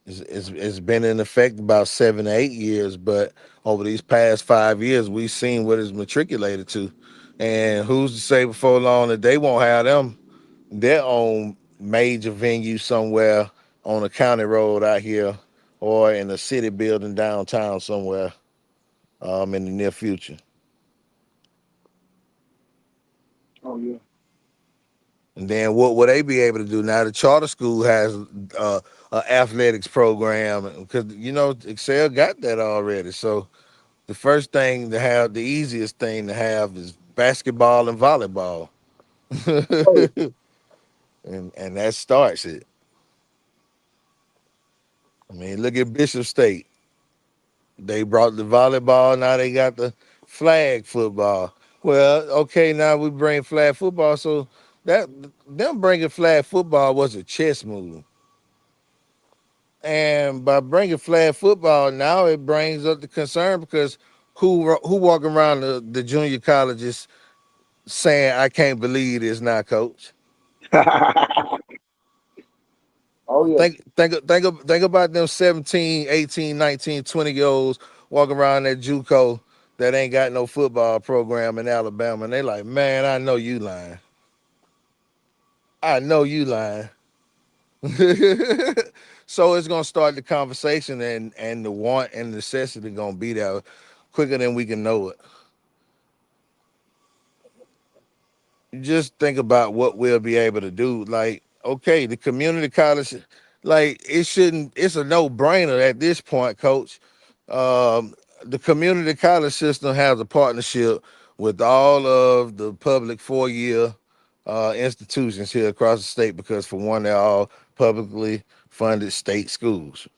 It's been in effect about 7 to 8 years, but over these past 5 years, we've seen what it's matriculated to. And who's to say before long that they won't have them their own major venue somewhere on a county road out here or in a city building downtown somewhere in the near future. Oh yeah. And then what will they be able to do now? The charter school has an athletics program because Excel got that already. So the first thing to have, the easiest thing to have is basketball and volleyball. Oh yeah. and that starts it. I mean, look at Bishop State. They brought the volleyball, now they got the flag football. Well, okay, now we bring flag football, so that them bringing flag football was a chess move. And by bringing flag football, now it brings up the concern because who walking around the junior colleges saying, I can't believe this now, coach. Oh yeah. Think about them 17, 18, 19, 20 year olds walking around that JUCO that ain't got no football program in Alabama. And they like, man, I know you lying. I know you lying. So it's gonna start the conversation and the want and necessity gonna be there quicker than we can know it. Just think about what we'll be able to do. Like, okay, the community college, like it's a no-brainer at this point, coach. The community college system has a partnership with all of the public 4-year institutions here across the state because, for one, they're all publicly funded state schools,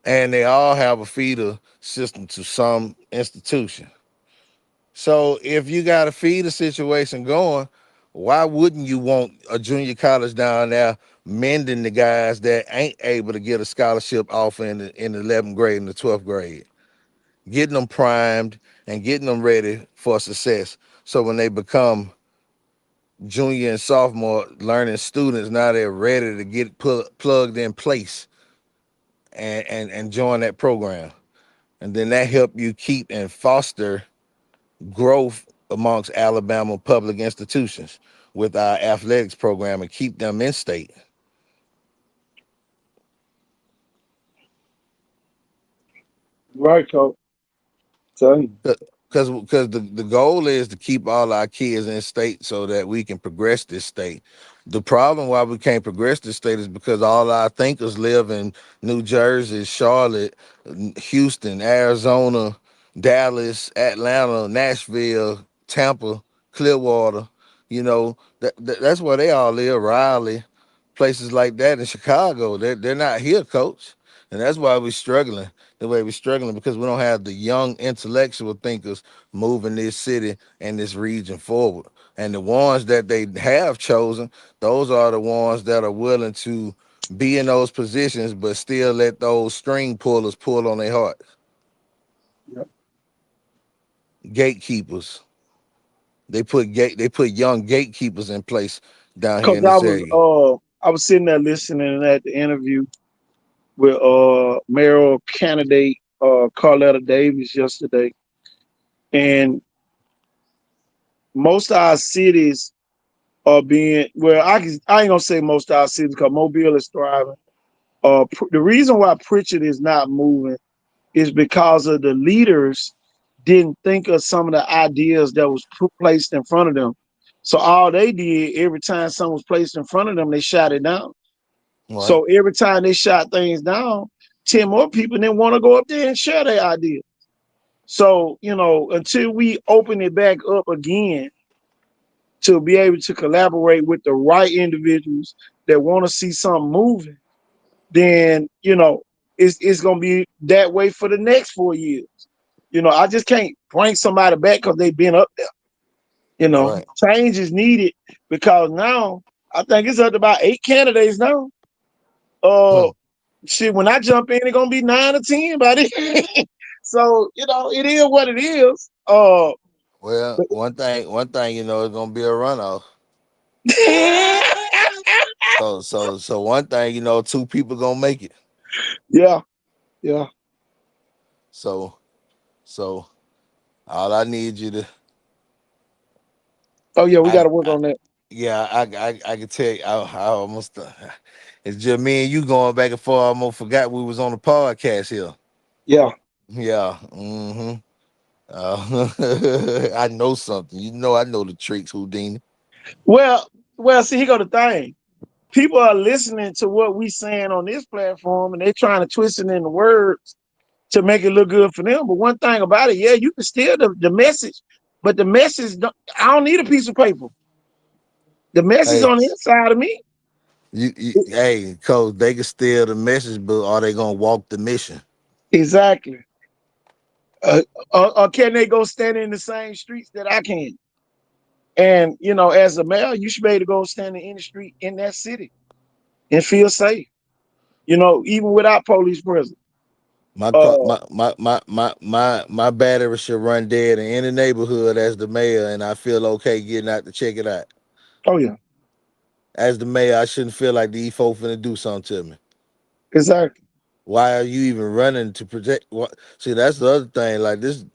and they all have a feeder system to some institution. So if you got a feeder situation going, why wouldn't you want a junior college down there mending the guys that ain't able to get a scholarship off in the 11th grade and the 12th grade, getting them primed and getting them ready for success. So when they become junior and sophomore learning students, now they're ready to get plugged in place and join that program. And then that help you keep and foster growth amongst Alabama public institutions with our athletics program and keep them in state. Right, coach. Tell you. Because the goal is to keep all our kids in state so that we can progress this state. The problem why we can't progress this state is because all our thinkers live in New Jersey, Charlotte, Houston, Arizona, Dallas, Atlanta, Nashville, Tampa, Clearwater. That's where they all live. Raleigh, places like that in Chicago. They're not here, coach, and that's why we're struggling the way we're struggling because we don't have the young intellectual thinkers moving this city and this region forward. And the ones that they have chosen, those are the ones that are willing to be in those positions, but still let those string pullers pull on their heart. Yep. Gatekeepers. They put young gatekeepers in place down here Cause in this area. I was sitting there listening at the interview with mayoral candidate Carletta Davis yesterday, and most of our cities are being I ain't gonna say most of our cities because Mobile is thriving. The reason why Pritchard is not moving is because of the leaders didn't think of some of the ideas that was placed in front of them. So all they did every time something was placed in front of them, they shot it down. Right. So every time they shot things down, 10 more people didn't want to go up there and share their idea. So, until we open it back up again to be able to collaborate with the right individuals that want to see something moving, then, it's going to be that way for the next 4 years. I just can't bring somebody back because they've been up there. Right. Change is needed because now I think it's up to about 8 candidates now. Uh, Hmm. Shit, when I jump in, it's gonna be 9 or 10 by then. So, it is what it is. Well, But one thing is gonna be a runoff. So one thing two people gonna make it. yeah, yeah. So so all I need you to Oh yeah, we I, gotta work I on that. yeah I can tell you I almost it's just me and you going back and forth. I almost forgot we was on the podcast here. Yeah. Yeah. I know something. I know the tricks, Houdini. Well, see, here go the thing. People are listening to what we saying on this platform and they trying to twist it in the words to make it look good for them. But one thing about it, yeah, you can steal the message, but the message, I don't need a piece of paper. The message Hey, on the inside of me. hey, coach, they can steal the message, but are they gonna walk the mission? Exactly. Uh, or can they go stand in the same streets that I can? And as a mayor, you should be able to go stand in any street in that city and feel safe. Even without police presence. My car, Uh, my battery should run dead in any neighborhood as the mayor, and I feel okay getting out to check it out. oh yeah, As the mayor, I shouldn't feel like the E4 finna do something to me. exactly. Why are you even running to protect? What? See, that's the other thing. Like this,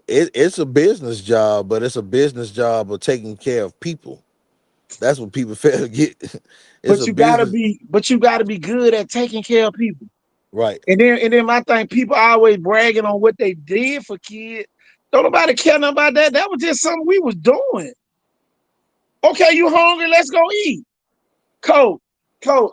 it's a business job, but it's a business job of taking care of people. That's what people fail to get. It's But a business, you gotta be good at taking care of people. right? And then my thing, people always bragging on what they did for kids. Don't nobody care nothing about that. That was just something we was doing. Okay, you hungry? Let's go eat. Coach,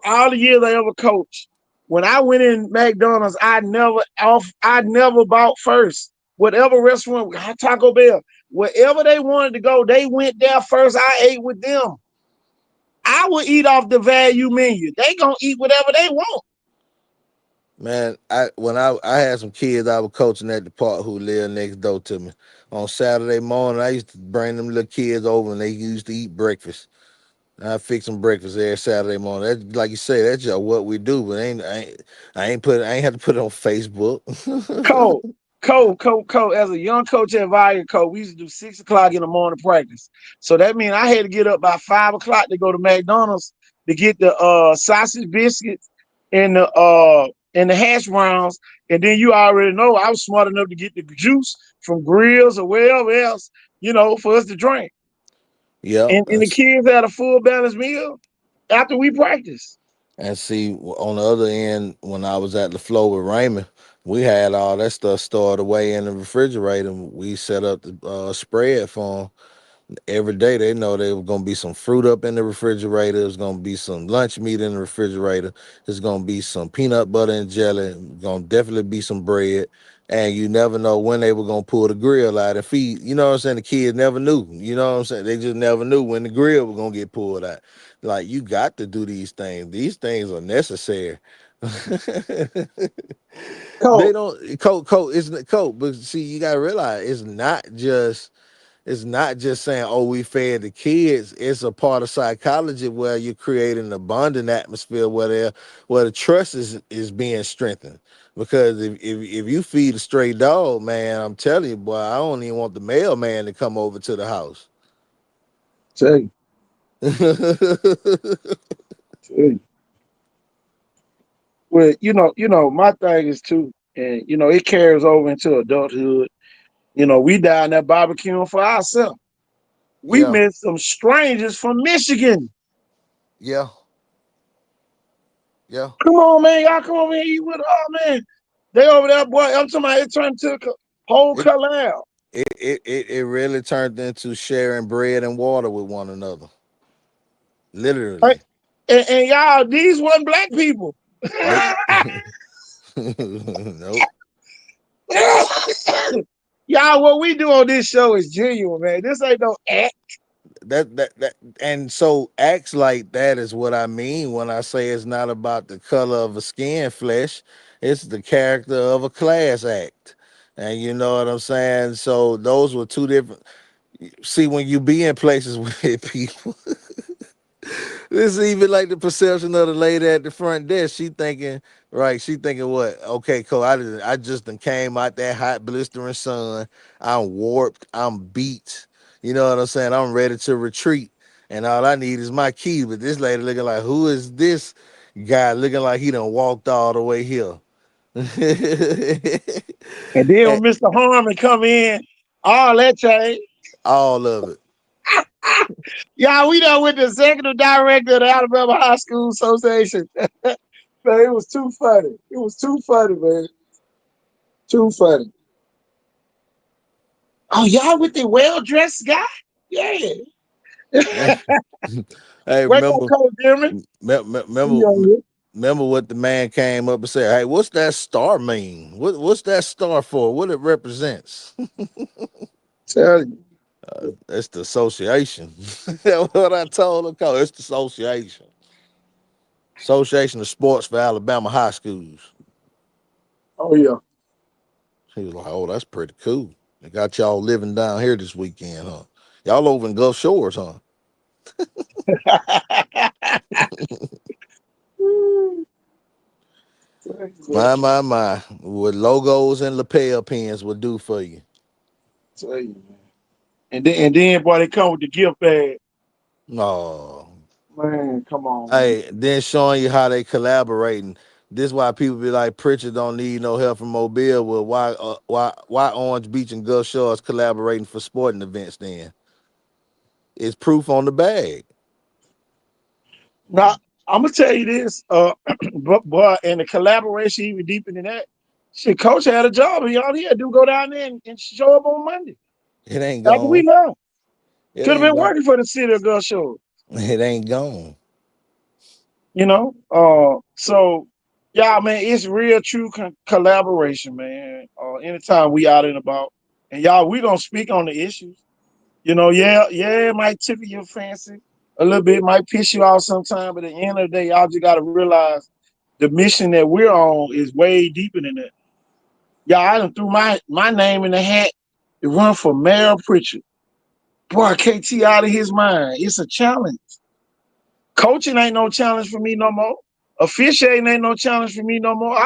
all the years I ever coached, when I went in McDonald's, I never bought first. Whatever restaurant, Taco Bell, wherever they wanted to go, they went there first. I ate with them. I will eat off the value menu. They gonna eat whatever they want. Man, when I had some kids I was coaching at the park who lived next door to me. On Saturday morning, I used to bring them little kids over and they used to eat breakfast. I fix them breakfast every Saturday morning. That, like you say, that's just what we do. But I ain't had to put it on Facebook. Coach. As a young coach at Valley Coach, we used to do 6 o'clock in the morning practice. So that means I had to get up by 5 o'clock to go to McDonald's to get the sausage biscuits and the hash browns. And then you already know I was smart enough to get the juice from grills or wherever else, for us to drink. Yeah, And the kids had a full balanced meal after we practiced. and see on the other end, when I was at the floor with Raymond, we had all that stuff stored away in the refrigerator. We set up the spread for them. Every day they know there was gonna be some fruit up in the refrigerator. There's gonna be some lunch meat in the refrigerator. There's gonna be some peanut butter and jelly. Gonna definitely be some bread. And you never know when they were gonna pull the grill out and feed. You know what I'm saying? The kids never knew. You know what I'm saying? They just never knew when the grill was gonna get pulled out. Like you got to do these things. These things are necessary. They Coach, don't coat isn't coat, but see, you gotta realize it's not just saying, oh, we fed the kids. It's a part of psychology where you're creating an abundant atmosphere where the trust is being strengthened. Because if you feed a stray dog, man, I'm telling you, boy, I don't even want the mailman to come over to the house. tell you, tell you. Well, my thing is too, and it carries over into adulthood. We down there barbecuing for ourselves. We Yeah, met some strangers from Michigan. yeah, yeah. Come on, man. Y'all come over here and eat with us. Oh, man. They over there, boy. I'm talking about it turned to a whole It collab. it really turned into sharing bread and water with one another. Right? Literally. And y'all, these wasn't black people. Nope. Nope. Y'all, what we do on this show is genuine, man. This ain't no act. That and so acts like that is what I mean when I say it's not about the color of a skin flesh, it's the character of a class act. And you know what I'm saying? So those were two different. See, when you be in places with people, this is even like the perception of the lady at the front desk. She thinking, right? She thinking what? Okay, cool. I just done came out that hot blistering sun. I'm warped. I'm beat. You know what I'm saying? I'm ready to retreat, and all I need is my key. But this lady looking like, who is this guy? Looking like he done walked all the way here. And then And when Mr. Harmon come in, all that change. all of it. Y'all, we done with the executive director of the Alabama High School Association. Man, it was too funny. It was too funny, man. Too funny. Oh, y'all with the well-dressed guy? Yeah. Hey, Wake up, Coach Jimmy. remember, remember what the man came up and said, hey, what's that star mean? What's that star for? What it represents? Tell you. It's the association. That's what I told him. It's the association. Association of Sports for Alabama High Schools. Oh, yeah. He was like, oh, that's pretty cool. They got y'all living down here this weekend, huh? Y'all over in Gulf Shores, huh? My. What logos and lapel pins will do for you. Tell you, man. And then, boy, they come with the gift bag. No. Man, come on, man. Hey, then showing you how they collaborating. This why people be like, Pritchard don't need no help from Mobile. Well, why Orange Beach and Gulf Shores collaborating for sporting events then? It's proof on the bag. Now, I'm gonna tell you this, but and the collaboration even deeper than that. Shit, Coach had a job, and all he had to do go down there and show up on Monday. It ain't After we gone. left, It could have ain't been gone. working for the city of Gulf Shores. It ain't gone. So yeah, man, it's real true collaboration, man. Anytime we out and about, and y'all, we gonna speak on the issues. Yeah, it might tickle your fancy. a little bit, might piss you off sometime, but at the end of the day, y'all just gotta realize the mission that we're on is way deeper than that. Y'all, I done threw my name in the hat to run for mayor preacher. Boy, KT out of his mind. It's a challenge. Coaching ain't no challenge for me no more. Officiating ain't no challenge for me no more.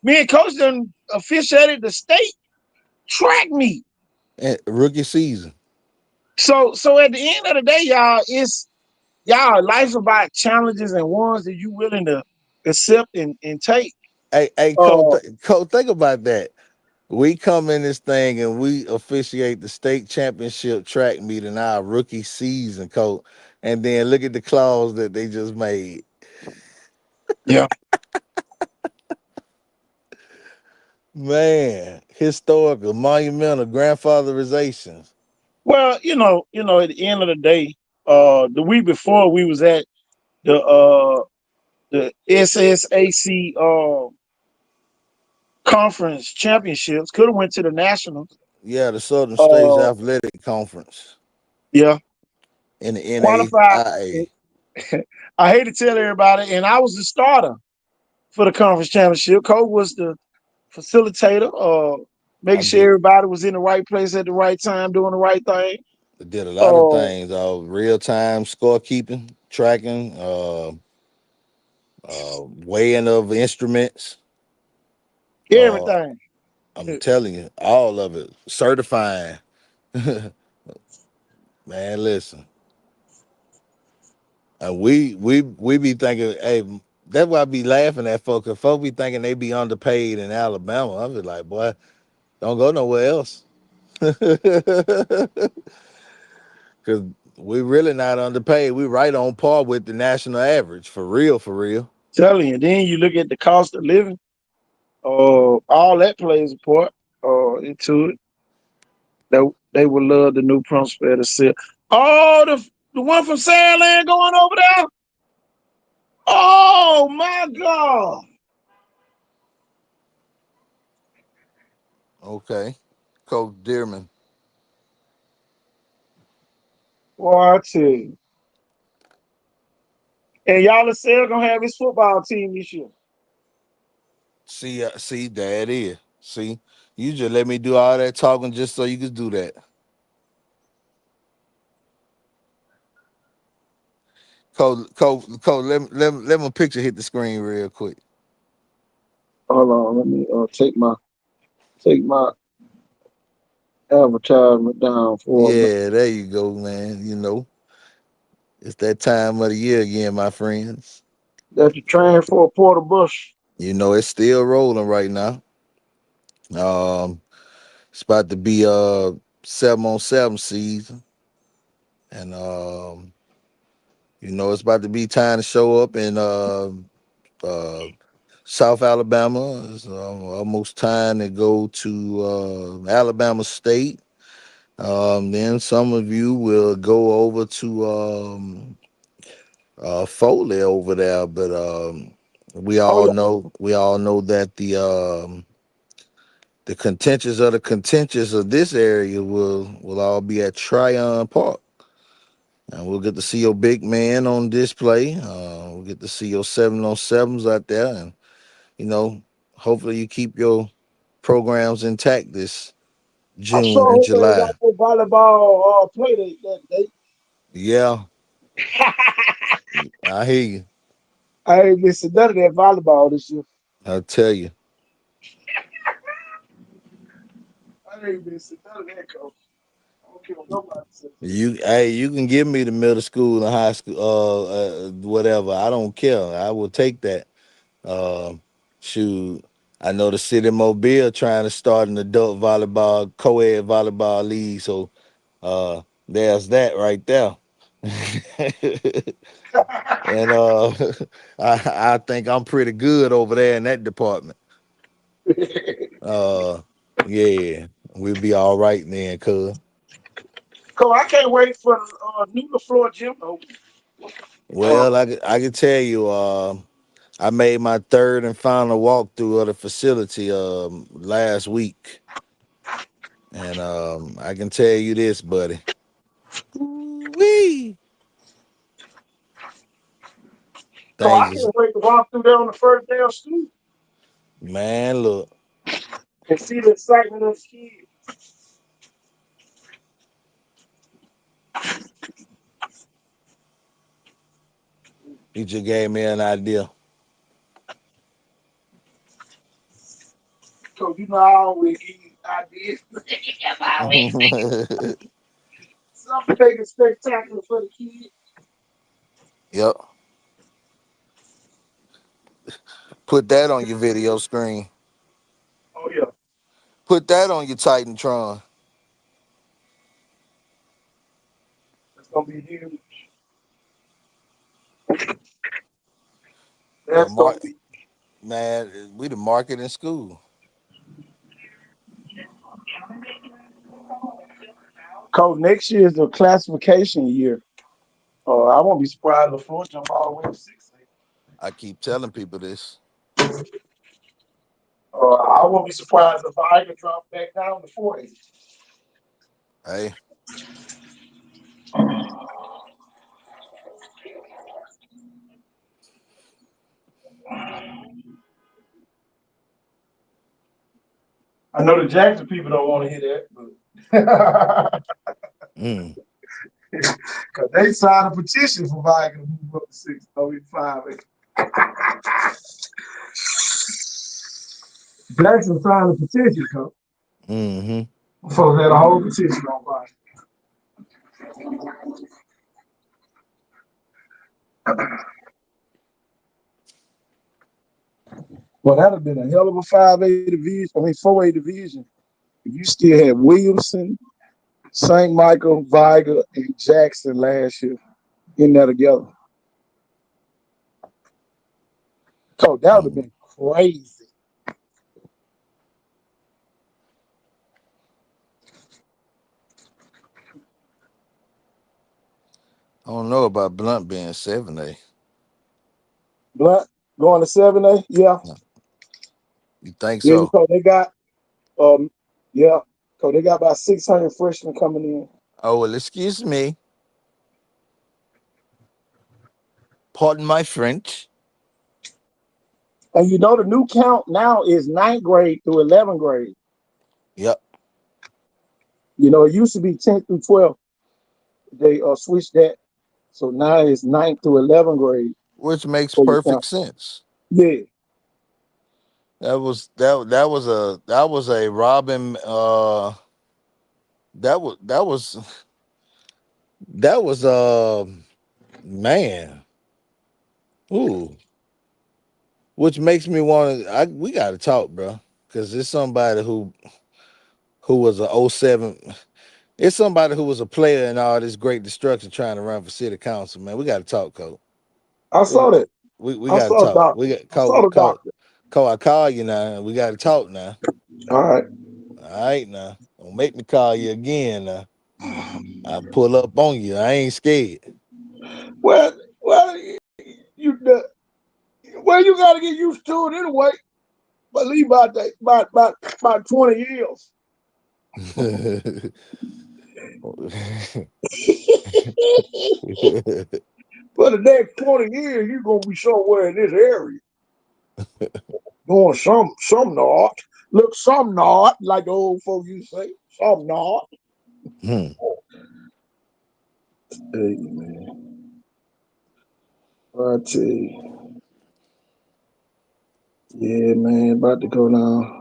Me and Coach done officiated the state track meet. Rookie season. So at the end of the day, y'all, it's y'all life's about challenges and ones that you willing to accept and take. Hey, Cole, Uh Cole, think about that. We come in this thing and we officiate the state championship track meet in our rookie season, Cole. And then look at the clause that they just made. yeah. Man, historical, monumental, grandfatherizations. Well, at the end of the day, the week before we was at the SSAC conference championships. Could have went to the nationals. Yeah, the Southern States Uh, Athletic Conference yeah, in the qualified. NAIA. I hate to tell everybody, and I was the starter for the conference championship. Cole was the facilitator, I making sure did everybody was in the right place at the right time, doing the right thing. did a lot of Uh, things, real time scorekeeping, tracking, weighing of instruments. Uh, everything. I'm telling you, all of it, certifying. Man, listen. We be thinking, hey, that's why I be laughing at folks. Cause folks be thinking they be underpaid in Alabama. I be like, boy, don't go nowhere else. Cause we really not underpaid. We right on par with the national average, for real, for real. Telling you. Then you look at the cost of living. All that plays a part into it. They would love the new principal to sit. Oh, the one from Sandland going over there. Oh my God. Okay, Coach Dearman. Boy, I tell you. And y'all are still gonna have his football team this year. See, there it is. See, you just let me do all that talking just so you could do that. Coach, let my picture hit the screen real quick. Hold on, let me take my advertisement down for a minute. Yeah, there you go, man. You know, it's that time of the year again, my friends. That's the train for a Porter Bush. You know, it's still rolling right now. Um, it's about to be 7-on-7 season, and you know, it's about to be time to show up in uh, South Alabama. It's almost time to go to Alabama State. Then some of you will go over to Foley over there, but we Oh all yeah. know that the contentious of this area will all be at Tryon Park. And we'll get to see your big man on display. We'll get to see your 7-on-7s out there. And, you know, hopefully you keep your programs intact this I June sure and hope they ain't got July. no volleyball play that day. Yeah, I hear you. I ain't missing none of that volleyball this year. I'll tell you. I ain't missing none of that, coach. I don't care what nobody says. You can give me the middle school and high school, whatever. I don't care. I will take that. Uh, Shoot, I know the city of Mobile trying to start an adult volleyball, co-ed volleyball league. So there's that right there. And I think I'm pretty good over there in that department. Uh, yeah, we'll be all right then, cuz. Coach, I can't wait for the new LaFleur gym to open. Well, I can tell you, I made my third and final walkthrough of the facility last week, and I can tell you this, buddy. Ooh-wee. So I Things is, can't wait to walk through there on the first day of school man, look, and see the excitement of the kids. he just gave me an idea. So you know I always give you ideas. As I always say, something big and spectacular for the kids. Yep. Put that on your video screen. Oh yeah, Put that on your Titantron. it's gonna be huge. Yeah, That's gonna be. man, we the market in school. Cause next year is the classification year. I won't be surprised if Florida jump all the way to 6A. I keep telling people this. I won't be surprised if I can drop back down to 4A. Hey, I know the Jackson people don't want to hear that, mm, because they signed a petition for Viking to move up to 6, no, 5A. Jackson signed a petition, cause mm-hmm. folks had a whole petition on Viking. Well, that'd have been a hell of a 5A division. I mean, 4A division. If you still had Williamson, St. Michael, Viger, and Jackson last year in there together. So that would have been crazy. I don't know about Blunt being 7A. Blunt going to 7A? Yeah. You think Yeah, so? because they got yeah, because they got about 600 freshmen coming in. Oh, well, excuse me. Pardon my French. And you know the new count now is 9th grade through 11th grade. Yep. You know, it used to be 10th through 12th. They switched that. So now it's 9th through 11th grade Which makes for your count. perfect sense. Yeah. That was a Robin that was man. Ooh. Which makes me want to we gotta talk, bro. Cause it's somebody who was a '07. It's somebody who was a player in all this great destruction trying to run for city council, man. We gotta talk, Cole. I saw that. We I gotta saw the talk. doctor. We got I saw the doctor. Cole, I call you now. We gotta talk now. All right. All right now. Don't make me call you again now. I pull up on you. I ain't scared. Well, you well, you got to get used to it anyway. But leave about 20 years. For the next 20 years, you're gonna be somewhere in this area. Doing some not. Look, some not, like the old folks used to say. Some not. Hmm. Hey man. I tell you. Yeah, man, about to go now.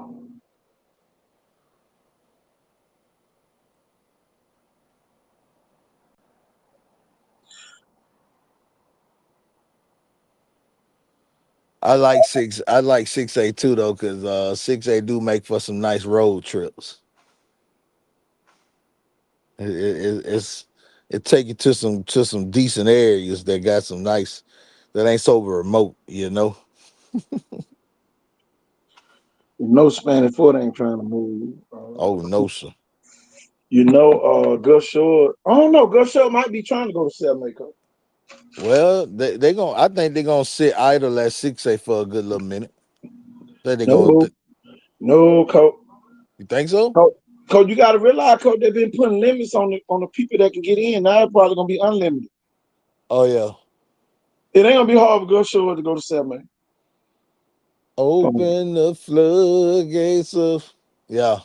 I like 6A too though, because 6A do make for some nice road trips. It's it take you to some decent areas that got some nice that ain't so remote, you know. No Spanish foot ain't trying to move. Oh no, sir. Gus Short. I don't know. Gus Short might be trying to go to 7A. Well, they gonna I think they're gonna sit idle at 6A for a good little minute. Then they gonna No, no, coach. you think so? Coach, you got to realize, coach, they've been putting limits on the people that can get in. Now it's probably gonna be unlimited. Oh yeah. It ain't gonna be hard for Gulf Shores to go to 7A. Open the floodgates of yeah,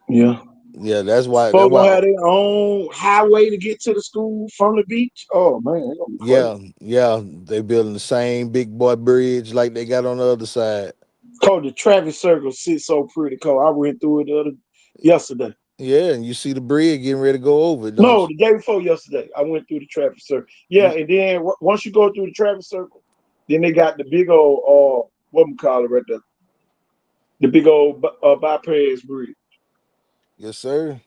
Yeah. yeah. That's why. That's Folks gonna why. have their own highway to get to the school from the beach. Oh man, it's gonna be crazy. Yeah, yeah. They building the same big boy bridge like they got on the other side. Called the traffic circle sits so pretty cold. I went through it yesterday. Yeah, and you see the bridge getting ready to go over, it, don't No, you? the day before yesterday, I went through the traffic circle. Yeah, and then once you go through the traffic circle, then they got the big old what we call it right there, the big old bypass bridge Yes, sir.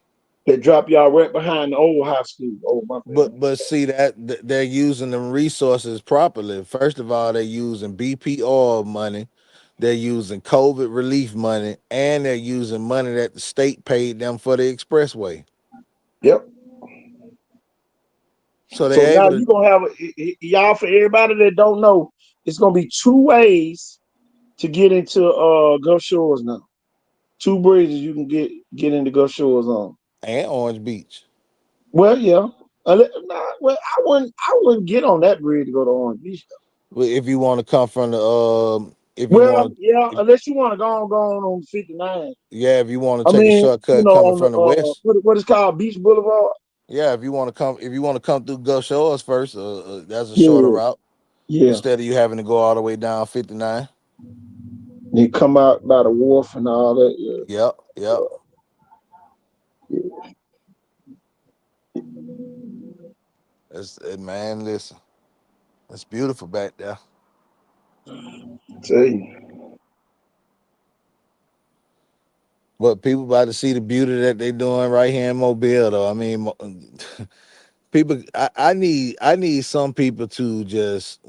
that drop y'all right behind the old high school. Oh my bad. But see that they're using the resources properly. First of all, they're using BP oil money, they're using COVID relief money, and they're using money that the state paid them for the expressway. Yep. So So they're now able you to. gonna have y'all, for everybody that don't know, it's gonna be two ways to get into Gulf Shores now. Two bridges you can get into Gulf Shores on. And Orange Beach. Well, yeah. Well, I wouldn't get on that bridge to go to Orange Beach. Well, if you want to come from the if you Well, want yeah, if, unless you want to go on 59. yeah, if you want I to take a mean, shortcut coming on the from the west. what is called Beach Boulevard. Yeah, if you want to come through Gulf Shores first, that's a shorter Yeah, route yeah. instead of you having to go all the way down 59. You come out by the wharf and all that. Yeah, Yep, yep. Man, listen, it's beautiful back there. tell you. But people about to see the beauty that they doing right here in Mobile, though. I mean, people, I need some people to just.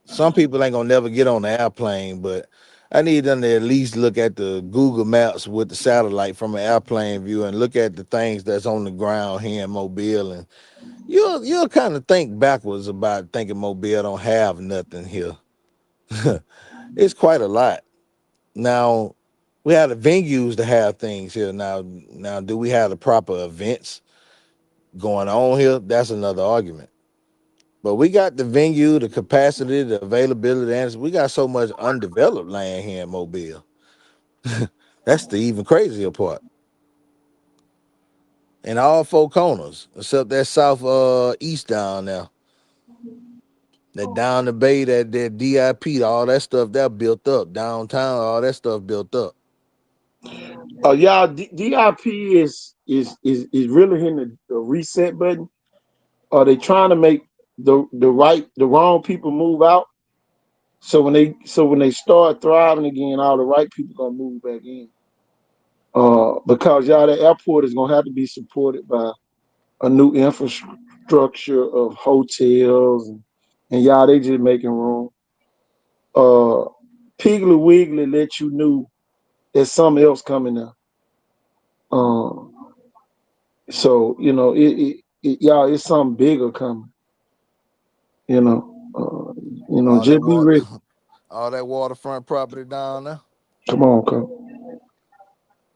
Some people ain't gonna never get on the airplane, but I need them to at least look at the Google Maps with the satellite from an airplane view and look at the things that's on the ground here in Mobile, and you'll kind of think backwards about thinking Mobile don't have nothing here. It's quite a lot. Now we have the venues to have things here. Now do we have the proper events going on here? That's another argument. But we got the venue, the capacity, the availability, and we got so much undeveloped land here in Mobile. That's the even crazier part. And all four corners, except that south east down there. That down the bay, that DIP, all that stuff that built up. Downtown, all that stuff built up. Y'all, DIP is really hitting the reset button. Are they trying to make the wrong people move out? So when they start thriving again, all the right people gonna move back in. Because y'all, the airport is gonna have to be supported by a new infrastructure of hotels, and y'all, they just making room. Uh, Piggly Wiggly let you know there's something else coming now. Um, so y'all, it's something bigger coming. You know, All that just be water, ready. all that waterfront property down there. Come on, come.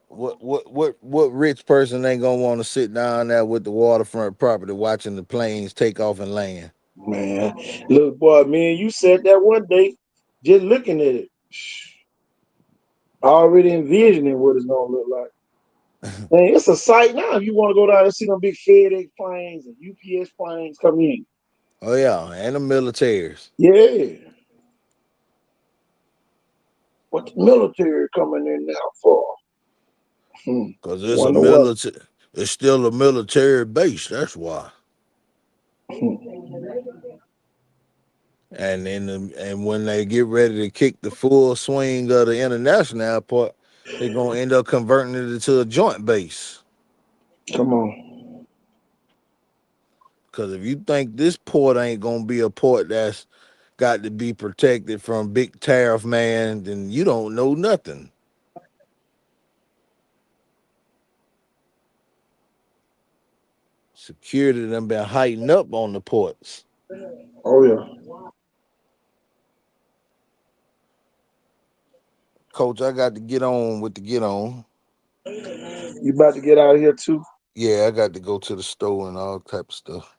What rich person ain't gonna want to sit down there with the waterfront property watching the planes take off and land? Man, look, boy, man, you said that one day, just looking at it, already envisioning what it's gonna look like. Man, it's a sight now. If you want to go down and see them big FedEx planes and UPS planes come in. Oh yeah, and the militaries. Yeah, what the military coming in now for? Cause it's a Wonder what? military. It's still a military base. That's why. And when they get ready to kick the full swing of the international airport, they're gonna end up converting it into a joint base. Come on. Cause if you think this port ain't gonna be a port that's got to be protected from big tariff man, then you don't know nothing. Security done been heightened up on the ports. Oh yeah. Coach, I got to get on with the get on. You about to get out of here too? Yeah, I got to go to the store and all type of stuff.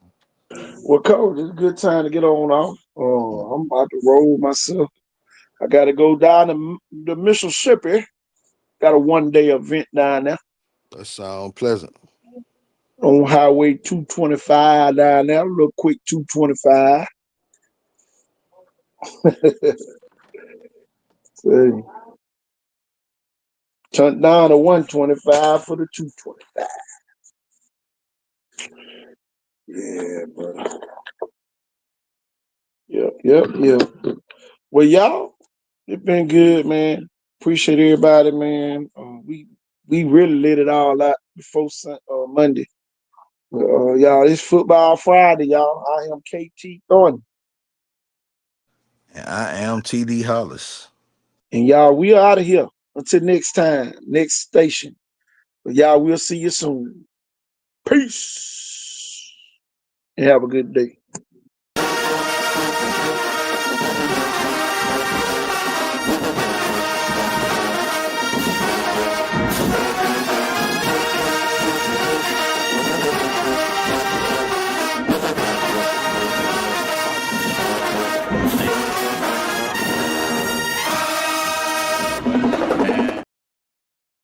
Well, coach, it's a good time to get on off. I'm about to roll myself. I got to go down to the Mississippi. Got a 1-day event down there That sound pleasant. on Highway 225 down there. A little quick 225. So, turn down to 125 for the 225. Yeah, brother. Yep. Well, y'all, it's been good, man. Appreciate everybody, man. We really let it all out before Monday. Y'all, it's Football Friday, y'all. I am KT Thornton. And I am TD Hollis. And y'all, we are out of here. Until next time, next station. But y'all, we'll see you soon. Peace. And have a good day.